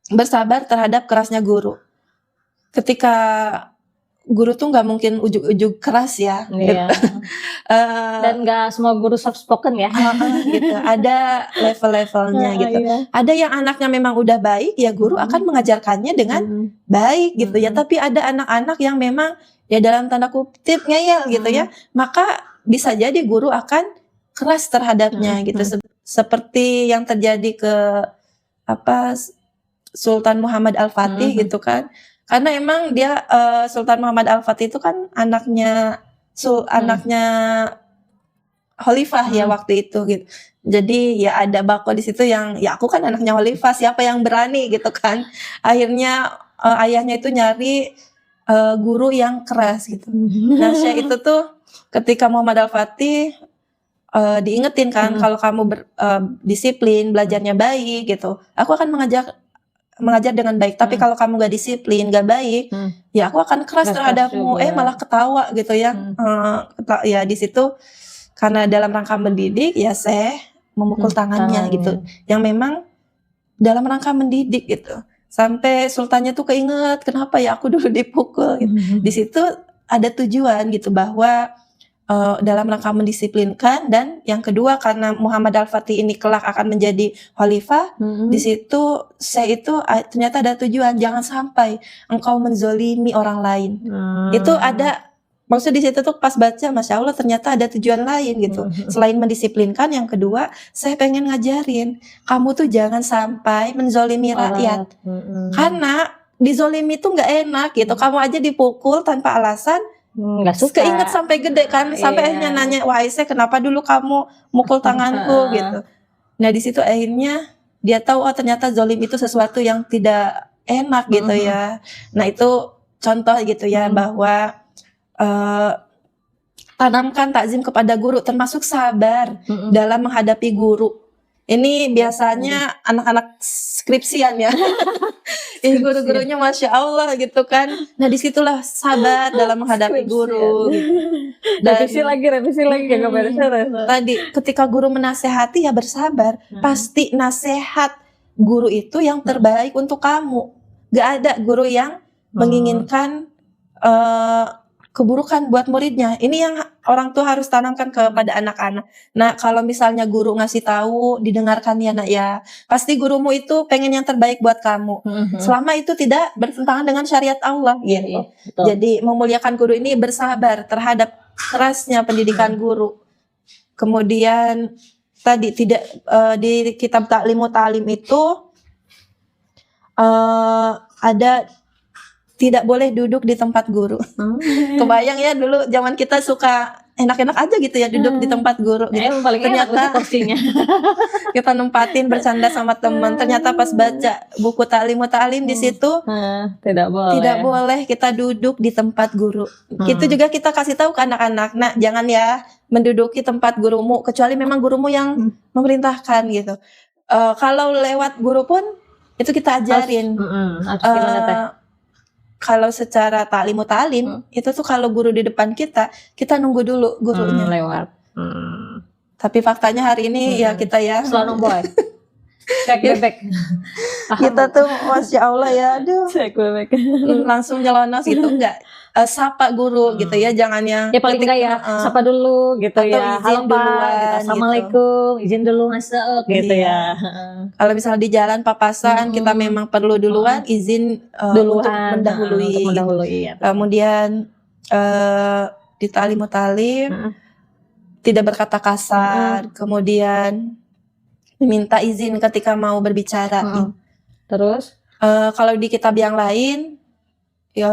bersabar terhadap kerasnya guru. Ketika guru tuh nggak mungkin ujug-ujug keras ya. Iya. Dan nggak semua guru soft spoken ya. Gitu. Ada level-levelnya gitu. Iya. Ada yang anaknya memang udah baik, ya guru akan mengajarkannya dengan baik gitu ya. Tapi ada anak-anak yang memang ya dalam tanda kutip ngeyel gitu ya. Maka bisa jadi guru akan keras terhadapnya gitu. Seperti yang terjadi ke Sultan Muhammad Al-Fatih gitu kan. Karena emang dia Sultan Muhammad Al-Fatih itu kan anaknya Khalifah ya waktu itu gitu. Jadi ya ada bako di situ yang ya aku kan anaknya Khalifah, siapa yang berani gitu kan. Akhirnya ayahnya itu nyari guru yang keras gitu. Nah, Syekh itu tuh ketika Muhammad Al-Fatih diingetin kan kalau kamu disiplin, belajarnya baik gitu. Aku akan mengajar dengan baik, tapi kalau kamu gak disiplin, gak baik, ya aku akan keras terhadapmu. Malah ketawa gitu ya. Ya di situ karena dalam rangka mendidik, ya saya memukul tangannya gitu. Yang memang dalam rangka mendidik gitu. Sampai sultannya tuh keinget, kenapa ya aku dulu dipukul gitu. Di situ ada tujuan gitu bahwa dalam rangka mendisiplinkan, dan yang kedua karena Muhammad Al-Fatih ini kelak akan menjadi khalifah, di situ saya itu ternyata ada tujuan, jangan sampai engkau menzolimi orang lain. Itu ada maksud di situ tuh pas baca, masya Allah ternyata ada tujuan lain gitu. Selain mendisiplinkan, yang kedua saya pengen ngajarin kamu tuh jangan sampai menzolimi rakyat. Karena dizolimi tuh nggak enak gitu. Kamu aja dipukul tanpa alasan. Nggak suka. Keinget sampai gede kan, sampai akhirnya nanya, wah Aisyah kenapa dulu kamu mukul tanganku gitu. Nah di situ akhirnya dia tahu, oh ternyata zolim itu sesuatu yang tidak enak gitu ya. Nah itu contoh gitu ya, bahwa tanamkan takzim kepada guru, termasuk sabar dalam menghadapi guru. Ini biasanya anak-anak skripsian ya. Ini guru-gurunya masya Allah gitu kan. Nah disitulah sabar dalam menghadapi guru. Gitu. Revisi lagi gak beres-beres. Tadi ketika guru menasehati ya bersabar. Pasti nasihat guru itu yang terbaik untuk kamu. Gak ada guru yang menginginkan keburukan buat muridnya. Ini yang orang tua harus tanamkan kepada anak-anak. Nah, kalau misalnya guru ngasih tahu, didengarkan ya nak ya. Pasti gurumu itu pengen yang terbaik buat kamu. Selama itu tidak bertentangan dengan syariat Allah gitu. Betul. Jadi memuliakan guru ini bersabar terhadap kerasnya pendidikan guru. Kemudian tadi tidak di kitab Ta'limu Ta'lim itu ada tidak boleh duduk di tempat guru. Kebayang ya dulu zaman kita suka enak-enak aja gitu ya duduk di tempat guru gitu. Paling Ternyata kursinya. kita nempatin bercanda sama teman. Ternyata pas baca buku Ta'limu Ta'lim di situ Tidak boleh. tidak boleh kita duduk di tempat guru. Itu juga kita kasih tahu ke anak-anak. Nah, jangan ya menduduki tempat gurumu kecuali memang gurumu yang memerintahkan gitu. Kalau lewat guru pun itu kita ajarin. Harus gimana teh? Kalau secara Ta'limu Ta'lim itu tuh kalau guru di depan kita nunggu dulu gurunya. Lewat. Tapi faktanya hari ini ya kita ya Selalu boy. Cek bebek. kita tuh masya Allah ya, aduh Cek bebek. langsung nyelonong gitu enggak. Sapa guru gitu ya, jangan yang Ya paling enggak ya, sapa dulu gitu atau ya. izin Halo Pak, duluan, gitu. Assalamualaikum, izin dulu masuk gitu Iya. ya. Kalau misalnya di jalan papasan kita memang perlu duluan izin untuk Duluan mendahului. untuk mendahului ya. Kemudian di Ta'limu Ta'lim tidak berkata kasar, kemudian meminta izin ketika mau berbicara. Terus Kalau di kitab yang lain ya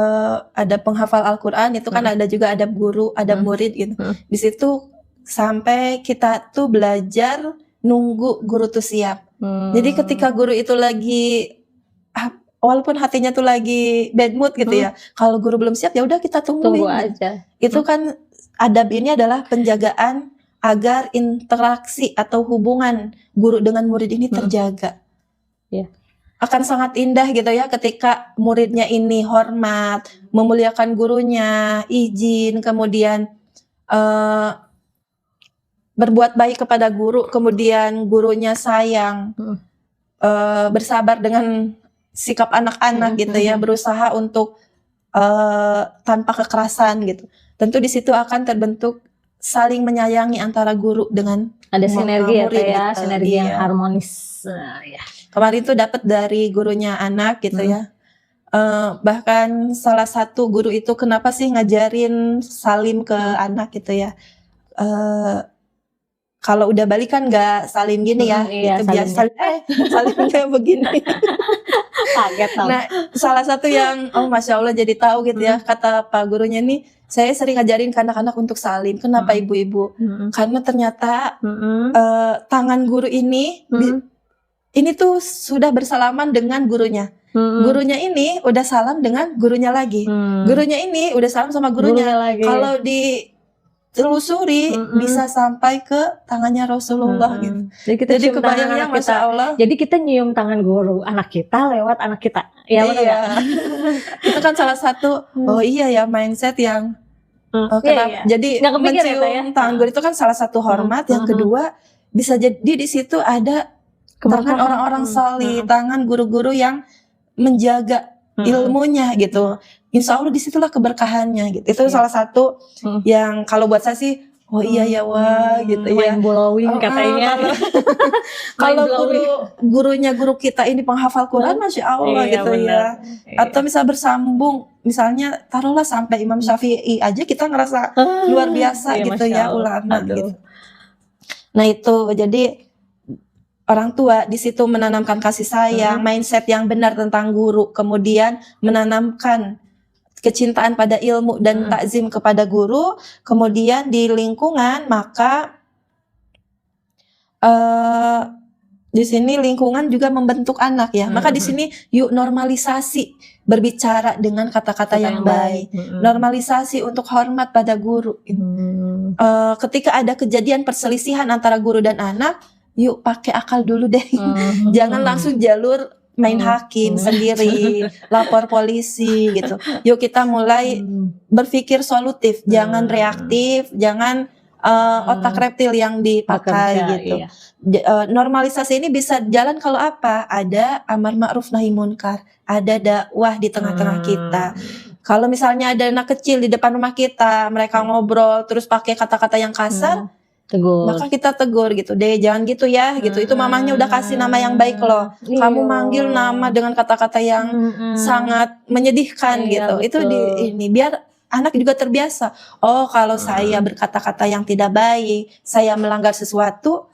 ada penghafal Al-Quran itu kan ada juga adab guru, adab murid gitu. Di situ sampai kita tuh belajar nunggu guru tuh siap. Jadi ketika guru itu lagi walaupun hatinya tuh lagi bad mood gitu ya, kalau guru belum siap ya udah kita tunggu tungguin. aja. Itu kan adab ini adalah penjagaan agar interaksi atau hubungan guru dengan murid ini terjaga. Ya. Akan sangat indah gitu ya ketika muridnya ini hormat, memuliakan gurunya, izin, kemudian berbuat baik kepada guru, kemudian gurunya sayang, bersabar dengan sikap anak-anak gitu ya, berusaha untuk tanpa kekerasan gitu. Tentu di situ akan terbentuk saling menyayangi antara guru dengan Ada sinergi ya, murid Teh, ya, gitu. sinergi yang Iya. harmonis. Ya. Kemarin tuh dapat dari gurunya anak gitu ya. Bahkan salah satu guru itu kenapa sih ngajarin salim ke anak gitu ya. Kalau udah balik kan nggak salim gini ya, Iya, itu biasa salimnya begini. Kaget tau. Nah, salah satu yang masya Allah jadi tahu gitu ya, kata pak gurunya nih, saya sering ngajarin ke anak-anak untuk salim. Kenapa ibu-ibu? Karena ternyata tangan guru ini tuh sudah bersalaman dengan gurunya. Gurunya ini udah salam dengan gurunya lagi. Gurunya ini udah salam sama gurunya. lagi. Kalau ditelusuri bisa sampai ke tangannya Rasulullah gitu. Jadi Jadi kebayang ya, masya Allah. Jadi kita nyium tangan guru anak kita lewat anak kita. Ya, benar Iya. nggak? Itu kan salah satu. Oh iya ya, mindset yang Iya. jadi Nggak kepikiran mencium ya, Teh, ya? tangan guru itu kan salah satu hormat. Yang kedua bisa jadi di situ ada tangan orang-orang salih, tangan guru-guru yang menjaga ilmunya gitu. Insya Allah disitulah keberkahannya gitu. Itu salah satu yang kalau buat saya sih, oh iya ya wah gitu ya. Mind blowing katanya. Kalau gurunya guru kita ini penghafal Quran, masya Allah Iya, gitu benar. ya. Atau bisa bersambung, misalnya taruhlah sampai Imam Syafi'i aja kita ngerasa luar biasa Iya, gitu Masya ya Allah. ulama Aduh. gitu. Nah itu jadi orang tua di situ menanamkan kasih sayang, mindset yang benar tentang guru, kemudian menanamkan kecintaan pada ilmu dan takzim kepada guru, kemudian di lingkungan maka di sini lingkungan juga membentuk anak ya. Maka di sini yuk normalisasi berbicara dengan kata-kata yang baik, normalisasi untuk hormat pada guru. Ketika ada kejadian perselisihan antara guru dan anak, yuk pakai akal dulu deh. Jangan langsung jalur main hakim sendiri, lapor polisi gitu. Yuk kita mulai berpikir solutif, jangan reaktif, jangan otak reptil yang dipakai Bekerja, gitu. iya. Normalisasi ini bisa jalan kalau apa? Ada amar ma'ruf nahi munkar, ada dakwah di tengah-tengah kita. Kalau misalnya ada anak kecil di depan rumah kita, mereka ngobrol terus pakai kata-kata yang kasar, Tegur. maka kita tegur gitu, deh jangan gitu ya, gitu. Itu mamanya udah kasih nama yang baik loh. Kamu manggil nama dengan kata-kata yang sangat menyedihkan Iya, gitu. Itu ini biar anak juga terbiasa. Oh, kalau saya berkata-kata yang tidak baik, saya melanggar sesuatu,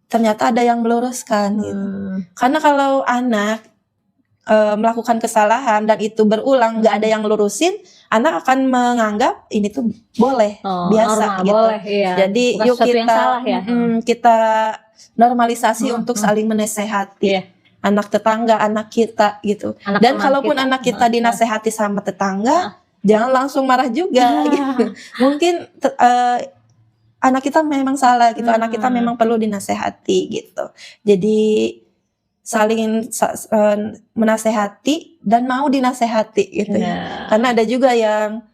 ternyata ada yang meluruskan gitu. Karena kalau anak melakukan kesalahan dan itu berulang nggak ada yang lurusin, anak akan menganggap ini tuh boleh, biasa normal, gitu. boleh, iya. Jadi Bukan yuk sesuatu yang kita salah, ya. Kita normalisasi untuk saling menasehati. Iya. Anak tetangga, anak kita gitu. Anak Dan teman kalaupun kita. anak kita dinasehati sama tetangga, jangan langsung marah juga gitu. Mungkin anak kita memang salah gitu, anak kita memang perlu dinasehati gitu. Jadi saling menasehati dan mau dinasehati gitu ya. Karena ada juga yang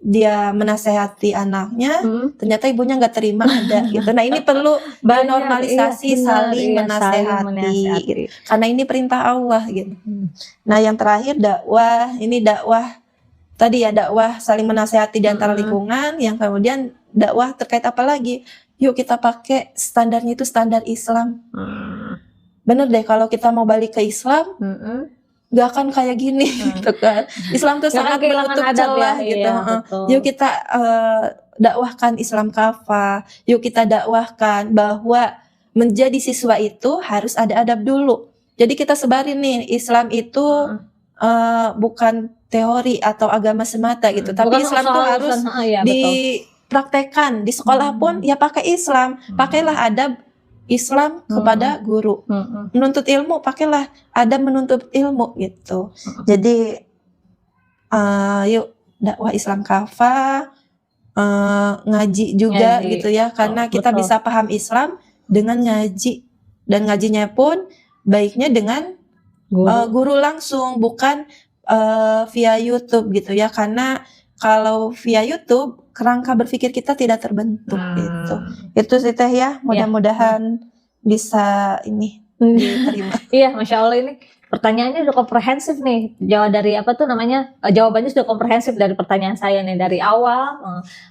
dia menasehati anaknya, ternyata ibunya nggak terima, ada gitu. Nah ini perlu normalisasi, saling menasehati gitu. Karena ini perintah Allah gitu. Nah yang terakhir dakwah, ini dakwah tadi ya, dakwah saling menasehati di antara lingkungan. Yang kemudian dakwah terkait apa lagi? Yuk kita pakai standarnya itu standar Islam. Bener deh, kalau kita mau balik ke Islam, gak akan kayak gini gitu kan. Islam tuh sangat menutup celah gitu. Yuk kita dakwahkan Islam kafah. Yuk kita dakwahkan bahwa menjadi siswa itu harus ada adab dulu. Jadi kita sebarin nih, Islam itu bukan teori atau agama semata gitu. Tapi bukan Islam tuh harus dipraktekkan di sekolah pun ya pakai Islam. Pakailah adab Islam kepada guru. Menuntut ilmu pakailah adab menuntut ilmu gitu. Jadi yuk dakwah Islam kafah, ngaji juga gitu ya, karena kita bisa paham Islam dengan ngaji, dan ngajinya pun baiknya dengan guru langsung, bukan via YouTube gitu ya, karena kalau via YouTube kerangka berpikir kita tidak terbentuk gitu. Itu sih Teh ya, mudah-mudahan bisa ini diterima. Iya, Masya Allah, ini pertanyaannya udah komprehensif nih. Jawabannya sudah komprehensif dari pertanyaan saya nih, dari awal,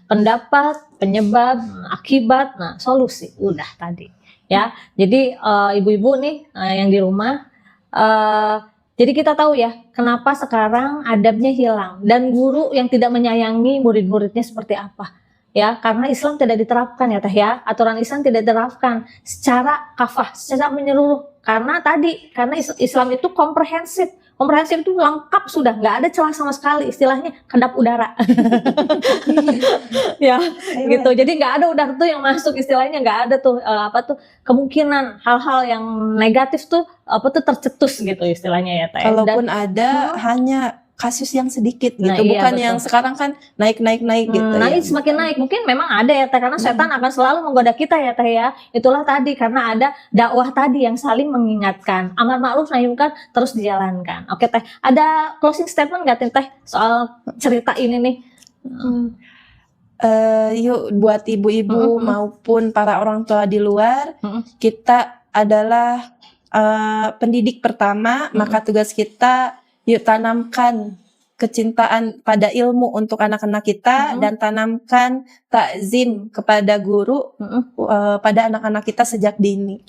pendapat, penyebab, akibat, solusi, udah tadi. Ya, jadi ibu-ibu nih yang di rumah, jadi kita tahu ya, kenapa sekarang adabnya hilang dan guru yang tidak menyayangi murid-muridnya seperti apa. Ya, karena Islam tidak diterapkan ya Teh ya. Aturan Islam tidak diterapkan secara kafah, secara menyeluruh. Karena Islam itu komprehensif. Komprehensif itu lengkap sudah, nggak ada celah sama sekali, istilahnya kedap udara. Ya, gitu. Jadi nggak ada udara tuh yang masuk, istilahnya nggak ada tuh kemungkinan hal-hal yang negatif tuh tercetus gitu istilahnya ya Teh. Kalaupun ada hanya kasus yang sedikit gitu, bukan yang sekarang kan naik gitu. Naik semakin naik, mungkin memang ada ya Teh, karena setan akan selalu menggoda kita ya Teh ya. Itulah tadi, karena ada dakwah tadi yang saling mengingatkan, amar ma'ruf nahi munkar terus dijalankan. Oke Teh, ada closing statement nggak Teh soal cerita ini nih? Yuk buat ibu-ibu maupun para orang tua di luar, kita adalah pendidik pertama, maka tugas kita yuk tanamkan kecintaan pada ilmu untuk anak-anak kita, dan tanamkan takzim kepada guru pada anak-anak kita sejak dini.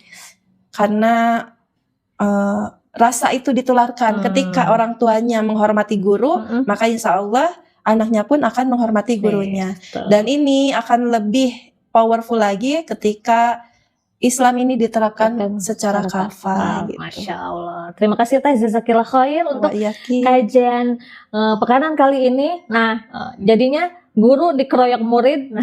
Karena rasa itu ditularkan ketika orang tuanya menghormati guru, maka insya Allah anaknya pun akan menghormati gurunya. Dan ini akan lebih powerful lagi ketika Islam ini diterapkan secara kafah gitu. Masya Allah. Terima kasih Teh, jazakillah khair untuk kajian pekanan kali ini. Nah, jadinya guru dikeroyok murid,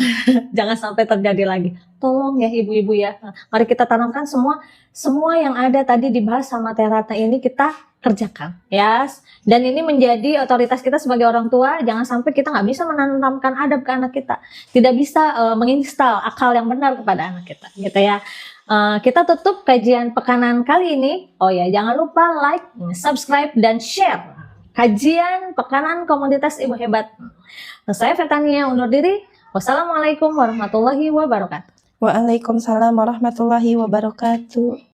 jangan sampai terjadi lagi. Tolong ya ibu-ibu ya, mari kita tanamkan semua yang ada tadi dibahas sama Teh Ratna ini kita kerjakan ya. Dan ini menjadi otoritas kita sebagai orang tua. Jangan sampai kita nggak bisa menanamkan adab ke anak kita, tidak bisa menginstal akal yang benar kepada anak kita gitu ya. Kita tutup kajian pekanan kali ini. Oh ya, jangan lupa like, subscribe, dan share kajian pekanan komunitas Ibu Hebat. Saya Fetania undur diri. Wassalamualaikum warahmatullahi wabarakatuh. Waalaikumsalam warahmatullahi wabarakatuh.